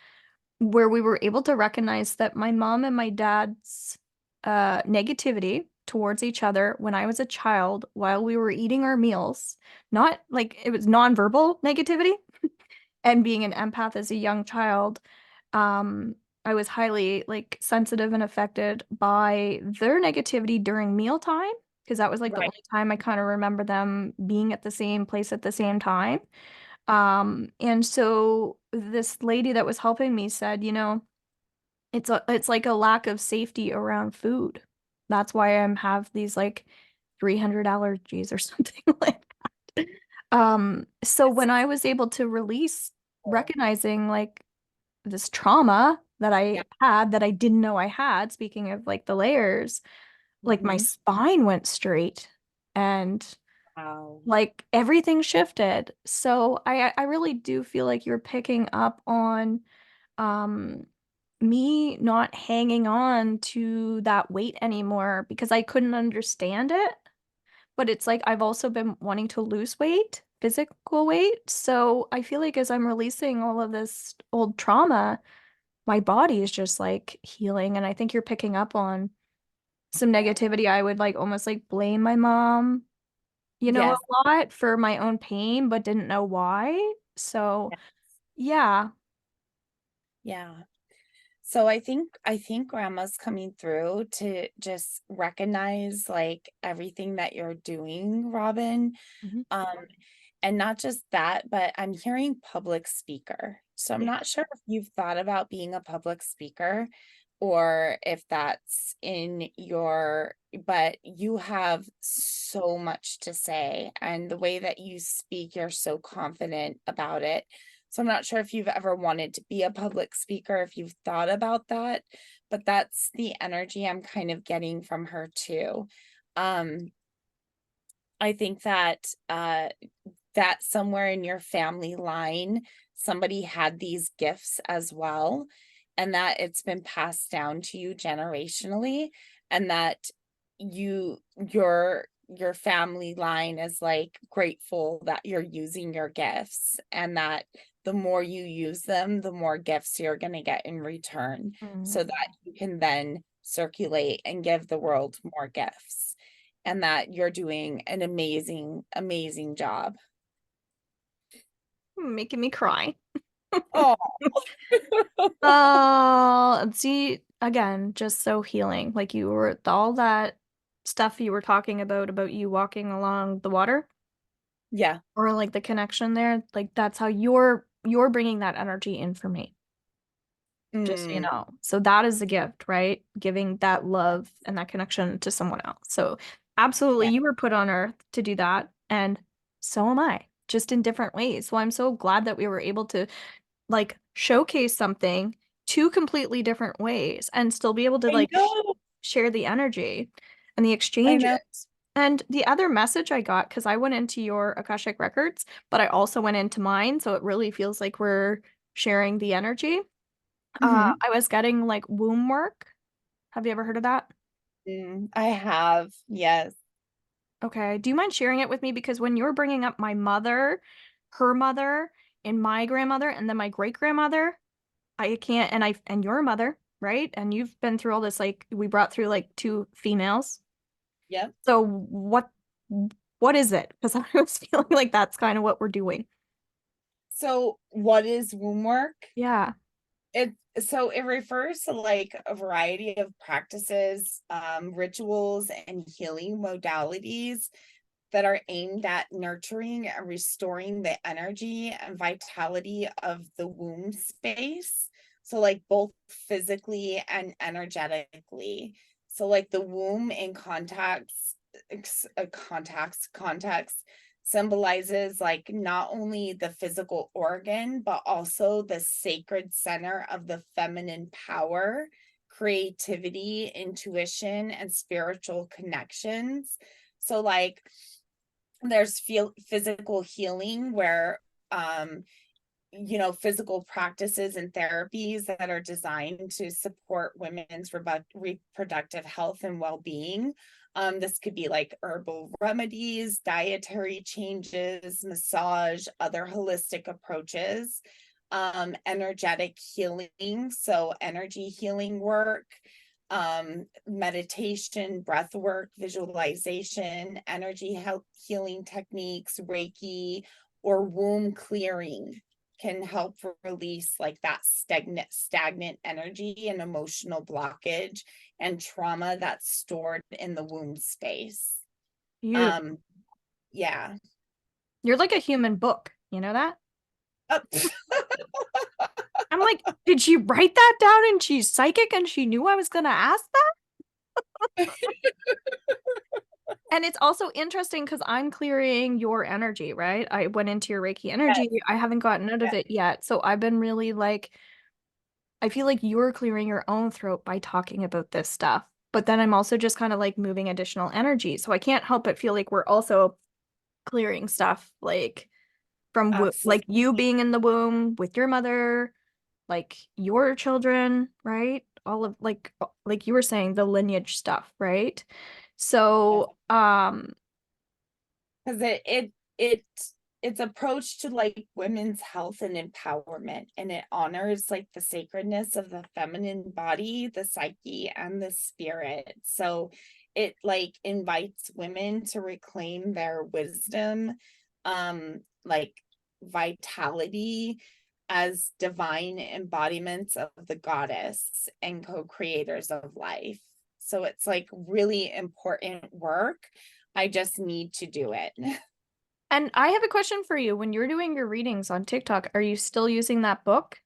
where we were able to recognize that my mom and my dad's negativity towards each other when I was a child while we were eating our meals. Not like it was nonverbal negativity. And being an empath as a young child, I was highly like sensitive and affected by their negativity during mealtime because that was like the Right. only time I kind of remember them being at the same place at the same time. And so this lady that was helping me said, it's like a lack of safety around food. That's why I'm have these like 300 allergies or something like that. So when I was able to release recognizing like this trauma that Yeah. I had that I didn't know I had, speaking of like the layers, like my Mhm. spine went straight and Wow. like everything shifted. So I really do feel like you're picking up on um me not hanging on to that weight anymore because I couldn't understand it. But it's like I've also been wanting to lose weight, physical weight. So I feel like as I'm releasing all of this old trauma, my body is just like healing. And I think you're picking up on some Yeah. negativity. I would like almost like blame my mom, a Yes. lot for my own pain, but didn't know why. So yeah. Yeah. So I think grandma's coming through to just recognize like everything that you're doing, Robin. Mhm. Um, and not just that, but I'm hearing public speaker. So I'm Yeah. not sure if you've thought about being a public speaker or if that's in your, but you have so much to say. And the way that you speak, you're so confident about it. So I'm not sure if you've ever wanted to be a public speaker, if you've thought about that, but that's the energy I'm kind of getting from her too. Um, I think that somewhere in your family line, somebody had these gifts as well, and that it's been passed down to you generationally, and that your family line is like grateful that you're using your gifts, and that the more you use them, the more gifts you're going to get in return, Mm. so that you can then circulate and give the world more gifts, and that you're doing an amazing, amazing job. Making me cry. Oh, Oh, see, again, just so healing. Like you were all that stuff you were talking about you walking along the water yeah. or like the connection there, like that's how you're bringing that energy in for me. Just so you Mm, know. So that is a gift, right? Giving that love and that connection to someone else. So absolutely, yeah. you were put on earth to do that, and so am I, just in different ways. So I'm so glad that we were able to like showcase something two completely different ways and still be able to I like know. share the energy and the I exchanges. know. And the other message I got, because I went into your Akashic records, but I also went into mine, so it really feels like we're sharing the energy. Mhm. I was getting like womb work. Have you ever heard of that? I have. Yes. Okay. Do you mind sharing it with me? Because when you were bringing up my mother, her mother, and my grandmother, and then my great grandmother, I can't, and your mother, right? And you've been through all this, like we brought through like two females. Yep. So what is it? Because I was feeling like that's kind of what we're doing. So what is womb work? Yeah. It so it refers to like a variety of practices, rituals, and healing modalities that are aimed at nurturing and restoring the energy and vitality of the womb space. So, like both physically and energetically. So, like the womb in context symbolizes like not only the physical organ, but also the sacred center of the feminine power, creativity, intuition, and spiritual connections. So, like, there's physical healing where physical practices and therapies that are designed to support women's reproductive health and well-being. This could be like herbal remedies, dietary changes, massage, other holistic approaches, energetic healing, so energy healing work, meditation, breath work, visualization, energy health healing techniques, Reiki, or womb clearing can help release like that stagnant energy and emotional blockage and trauma that's stored in the womb space. Beautiful. Um, yeah. You're like a human book. You know that? Oh, I'm like, did she write that down and she's psychic and she knew I was gonna ask that? And it's also interesting because I'm clearing your energy, right? I went into your Reiki yes, energy. I haven't gotten out of yes, it yet. So I've been really like, I feel like you're clearing your own throat by talking about this stuff. But then I'm also just kind of like moving additional energy. So I can't help but feel like we're also clearing stuff like from like absolutely. you being in the womb with your mother, like your children, right? All of like you were saying, the lineage stuff, right? So, Because it it's approach to like women's health and empowerment, and it honors like the sacredness of the feminine body, the psyche, and the spirit. So it like invites women to reclaim their wisdom, like vitality as divine embodiments of the goddess and co-creators of life. So it's like really important work. I just need to do it. and I have a question for you. When you're doing your readings on TikTok, are you still using that book?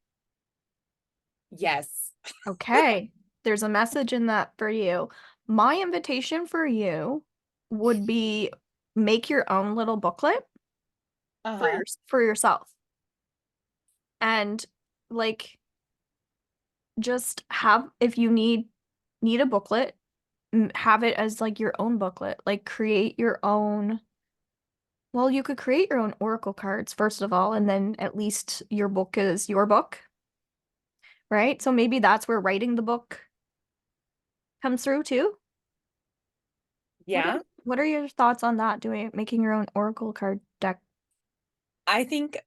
Yes. Okay. There's a message in that for you. My invitation for you would be make your own little booklet for Uh-huh. for yourself. And like just have if you need a booklet, have it as like your own booklet. Like create your own. Well, you could create your own oracle cards first of all, and then at least your book is your book, right? So maybe that's where writing the book comes through too. What are Yeah. what are your thoughts on that? Doing making your own oracle card deck? I think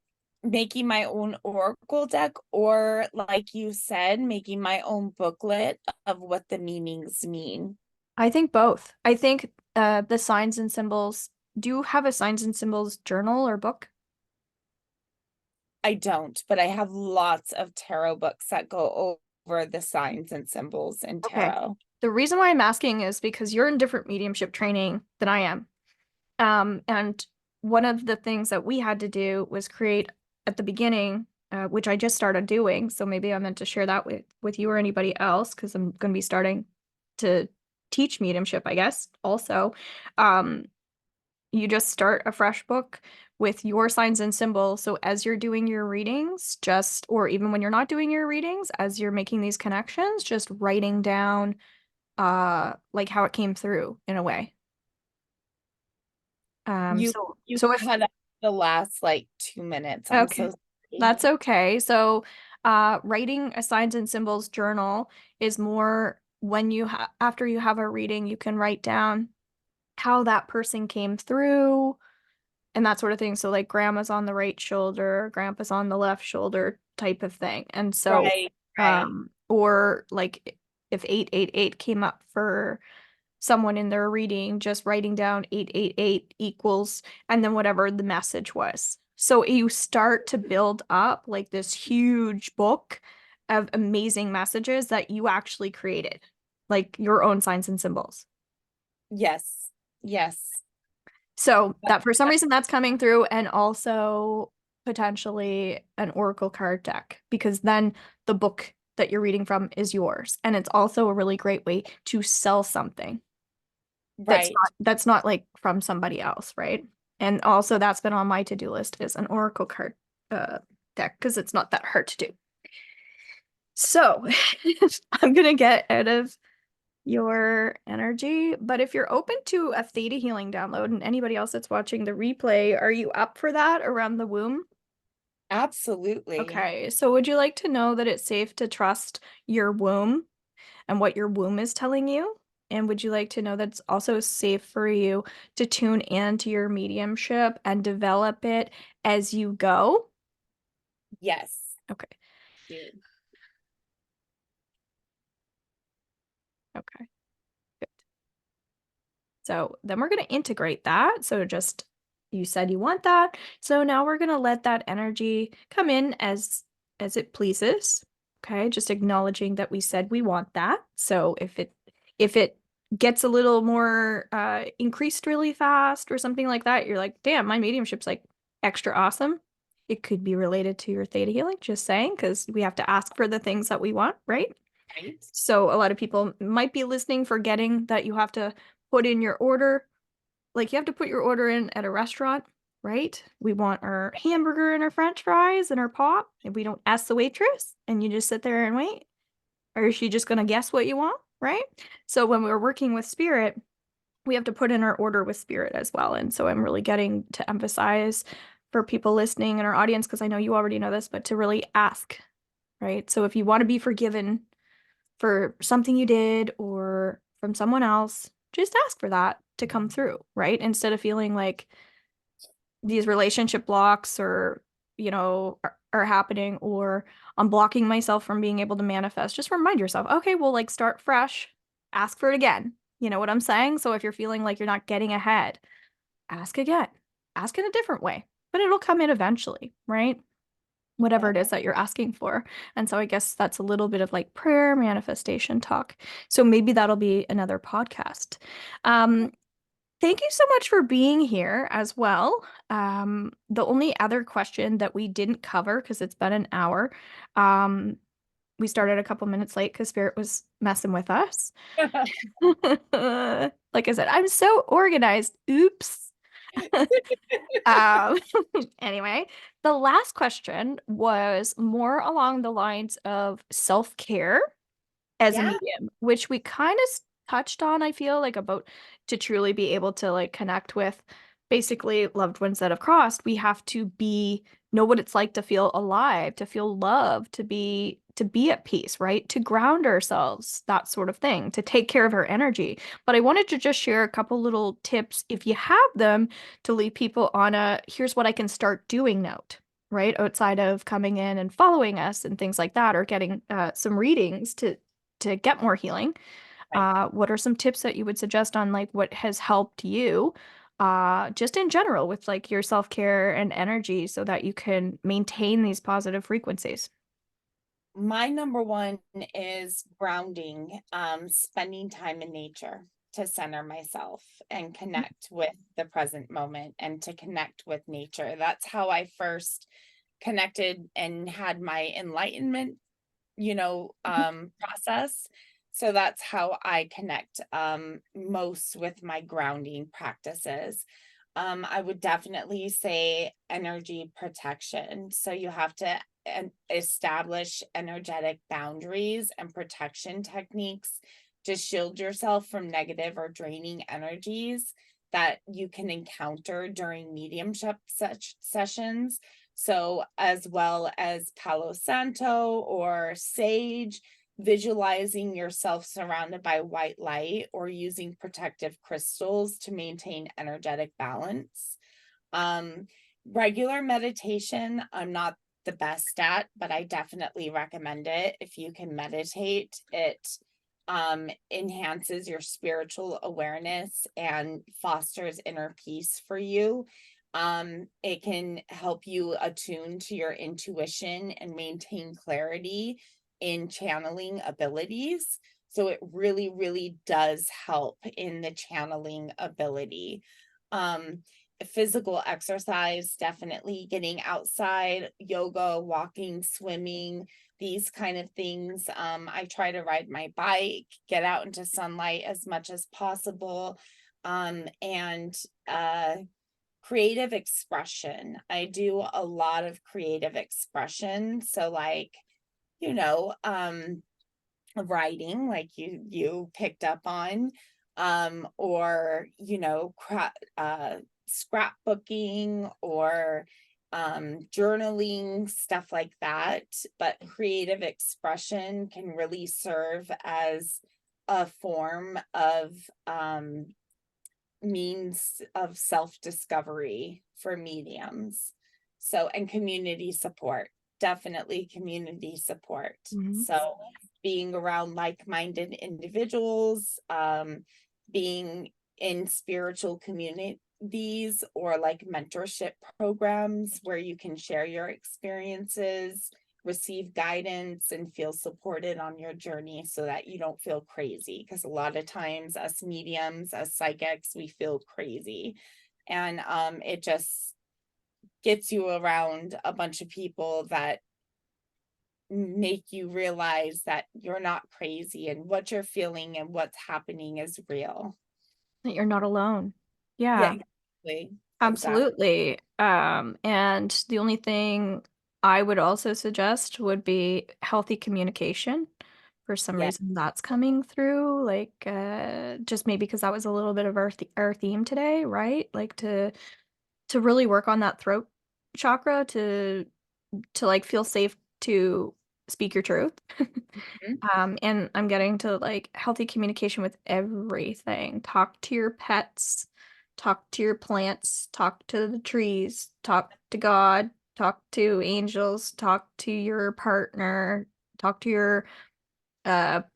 making my own oracle deck, or like you said, making my own booklet of what the meanings mean. I think both. I think the signs and symbols. Do you have a signs and symbols journal or book? I don't, but I have lots of tarot books that go over the signs and symbols in Okay. tarot. The reason why I'm asking is because you're in different mediumship training than I am. And one of the things that we had to do was create at the beginning, which I just started doing. So maybe I meant to share that with you or anybody else because I'm going to be starting to teach mediumship, I guess. Also, um, you just start a fresh book with your signs and symbols. So as you're doing your readings, just or even when you're not doing your readings, as you're making these connections, just writing down like how it came through in a way. You you So if cut out the last like 2 minutes. I'm okay, so sorry. that's okay. So writing a signs and symbols journal is more when you after you have a reading, you can write down how that person came through and that sort of thing. So like grandma's on the right shoulder, grandpa's on the left shoulder type of thing. And so Right, right. or like if 888 came up for someone in their reading, just writing down 888 equals and then whatever the message was. So you start to build up like this huge book of amazing messages that you actually created, like your own signs and symbols. Yes. Yes. So that for some reason that's coming through, and also potentially an oracle card deck, because then the book that you're reading from is yours. And it's also a really great way to sell something Right. that's not like from somebody else, right? And also that's been on my to-do list is an oracle card uh deck because it's not that hard to do. So I'm gonna get out of your energy, but if you're open to a theta healing download and anybody else that's watching the replay, are you up for that around the womb? Absolutely. Okay, so would you like to know that it's safe to trust your womb and what your womb is telling you? And would you like to know that it's also safe for you to tune into your mediumship and develop it as you go? Yes. Okay. Dude. Okay. Good. So then we're going to integrate that. So just, you said you want that. So now we're going to let that energy come in as it pleases. Okay. Just acknowledging that we said we want that. So if it gets a little more increased really fast or something like that, you're like, damn, my mediumship's like extra awesome. It could be related to your theta healing, just saying, because we have to ask for the things that we want, right? Right. So a lot of people might be listening, forgetting that you have to put in your order. Like you have to put your order in at a restaurant, right? We want our hamburger and our French fries and our pop. And we don't ask the waitress and you just sit there and wait. Or is she just going to guess what you want, right? So when we're working with spirit, we have to put in our order with spirit as well. And so I'm really getting to emphasize for people listening in our audience, because I know you already know this, but to really ask, right? So if you want to be forgiven for something you did or from someone else, just ask for that to come through, right? Instead of feeling like these relationship blocks or, are happening, or I'm blocking myself from being able to manifest. Just remind yourself, okay, well, like start fresh, ask for it again. You know what I'm saying? So if you're feeling like you're not getting ahead, ask again, ask in a different way, but it'll come in eventually, right? Whatever it is that you're asking for. And so I guess that's a little bit of like prayer manifestation talk. So maybe that'll be another podcast. Um, Thank you so much for being here as well. The only other question that we didn't cover, because it's been an hour, we started a couple minutes late because Spirit was messing with us. Like I said, I'm so organized. Oops. Um, anyway, the last question was more along the lines of self-care as a Yeah. medium, which we kind of touched on, I feel like, about to truly be able to like connect with basically loved ones that have crossed, we have to know what it's like to feel alive, to feel loved, to be at peace, right? To ground ourselves, that sort of thing, to take care of our energy. But I wanted to just share a couple little tips, if you have them, to leave people on a here's what I can start doing note, right? Outside of coming in and following us and things like that, or getting some readings to get more healing. Right. What are some tips that you would suggest on like what has helped you just in general with like your self-care and energy so that you can maintain these positive frequencies? My number one is grounding, spending time in nature to center myself and connect with the present moment and to connect with nature. That's how I first connected and had my enlightenment, process. So that's how I connect most with my grounding practices. I would definitely say energy protection. So you have to establish energetic boundaries and protection techniques to shield yourself from negative or draining energies that you can encounter during mediumship such sessions. So, as well as Palo Santo or sage, visualizing yourself surrounded by white light or using protective crystals to maintain energetic balance. Um, Regular meditation, I'm not the best at, but I definitely recommend it. If you can meditate, it enhances your spiritual awareness and fosters inner peace for you. It can help you attune to your intuition and maintain clarity in channeling abilities. So it really, really does help in the channeling ability. Um, Physical exercise, definitely getting outside, yoga, walking, swimming, these kind of things. I try to ride my bike, get out into sunlight as much as possible. And creative expression. I do a lot of creative expression. So like, you know, um, writing like you picked up on, or scrapbooking or journaling, stuff like that. But creative expression can really serve as a form of means of self-discovery for mediums. So, and community support, definitely community support. Mhm. So being around like-minded individuals, being in spiritual communities or like mentorship programs where you can share your experiences, receive guidance, and feel supported on your journey so that you don't feel crazy. Because a lot of times, us mediums, as psychics, we feel crazy. And it just gets you around a bunch of people that make you realize that you're not crazy and what you're feeling and what's happening is real. That you're not alone. Yeah, Yeah, exactly. absolutely. And the only thing I would also suggest would be healthy communication. For some Yeah. reason, that's coming through. Like, just maybe because that was a little bit of our theme today, right? Like to really work on that throat chakra to like feel safe to speak your truth. Mhm. And I'm getting to like healthy communication with everything. Talk to your pets, talk to your plants, talk to the trees, talk to God, talk to angels, talk to your partner, talk to your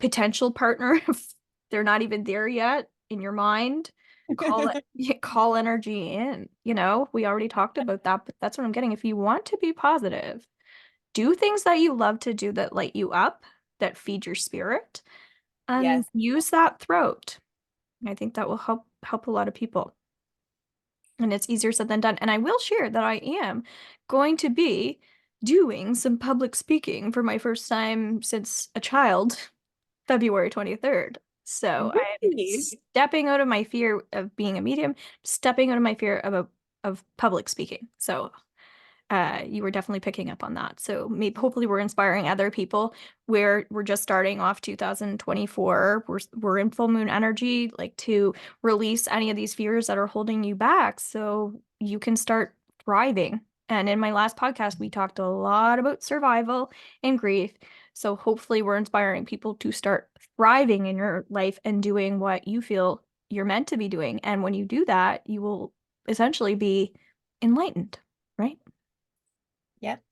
potential partner if they're not even there yet in your mind. Call it call energy in. We already talked about that, but that's what I'm getting. If you want to be positive, do things that you love to do that light you up, that feed your spirit, and Yes. use that throat. I think that will help a lot of people. And it's easier said than done. And I will share that I am going to be doing some public speaking for my first time since a child, February 23rd. So I'm Really? stepping out of my fear of being a medium, stepping out of my fear of public speaking. So you were definitely picking up on that. So maybe hopefully we're inspiring other people. We're just starting off 2024. We're in full moon energy, like to release any of these fears that are holding you back so you can start thriving. And in my last podcast, we talked a lot about survival and grief. So hopefully we're inspiring people to start thriving in your life and doing what you feel you're meant to be doing. And when you do that, you will essentially be enlightened, right? Yep.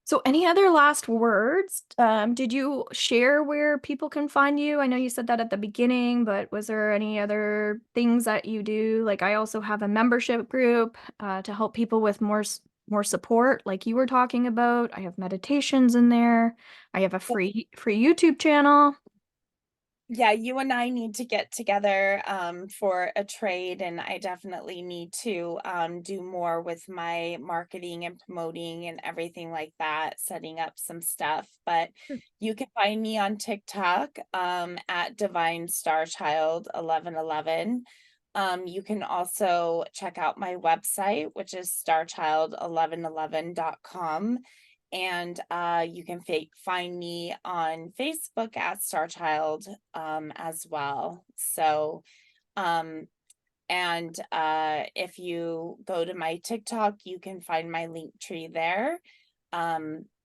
So, any other last words? Did you share where people can find you? I know you said that at the beginning, but was there any other things that you do? Like, I also have a membership group to help people with more support, like you were talking about. I have meditations in there. I have a free YouTube channel. Yeah, you and I need to get together for a trade, and I definitely need to do more with my marketing and promoting and everything like that, setting up some stuff. But you can find me on TikTok at Divine Starchild 1111. You can also check out my website, which is starchild1111.com. And you can find me on Facebook at Starchild as well. So, um, and if you go to my TikTok, you can find my link tree there.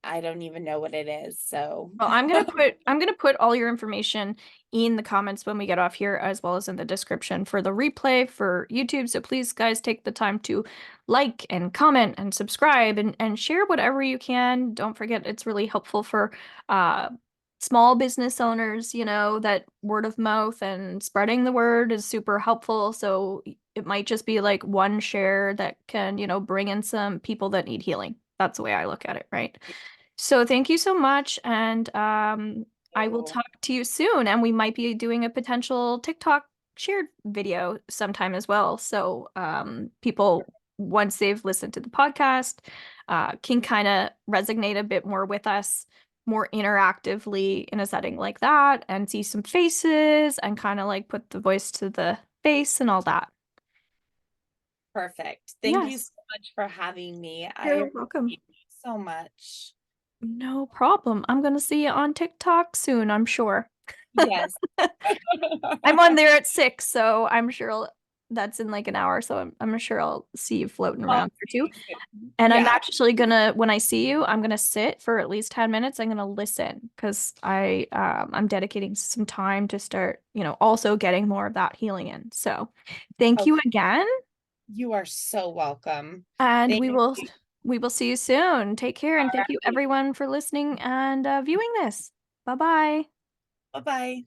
I don't even know what it is. So, Well, I'm gonna put all your information in the comments when we get off here, as well as in the description for the replay for YouTube. So please, guys, take the time to like and comment and subscribe and share whatever you can. Don't forget, it's really helpful for uh small business owners, that word of mouth and spreading the word is super helpful. So it might just be like one share that can, bring in some people that need healing. That's the way I look at it, right? So thank you so much, and I will oh, talk to you soon, and we might be doing a potential TikTok shared video sometime as well. So people, once they've listened to the podcast, can kind of resonate a bit more with us more interactively in a setting like that and see some faces and kind of like put the voice to the face and all that. perfect. Thank you Yes, so much for having me. I you're appreciate welcome. you so much. No problem. I'm gonna see you on TikTok soon, I'm sure. Yes. I'm on there at 6, so I'm sure that's in like an hour, so I'm sure I'll see you floating around there too. Amazing. And I'm Yeah. actually gonna, when I see you, I'm gonna sit for at least 10 minutes. I'm gonna listen because I'm dedicating some time to start, also getting more of that healing in. So thank you Okay. again, You are so welcome. and Thank we will see you soon. Take care, and thank you you. everyone for listening and viewing this. Bye-bye. Bye-bye.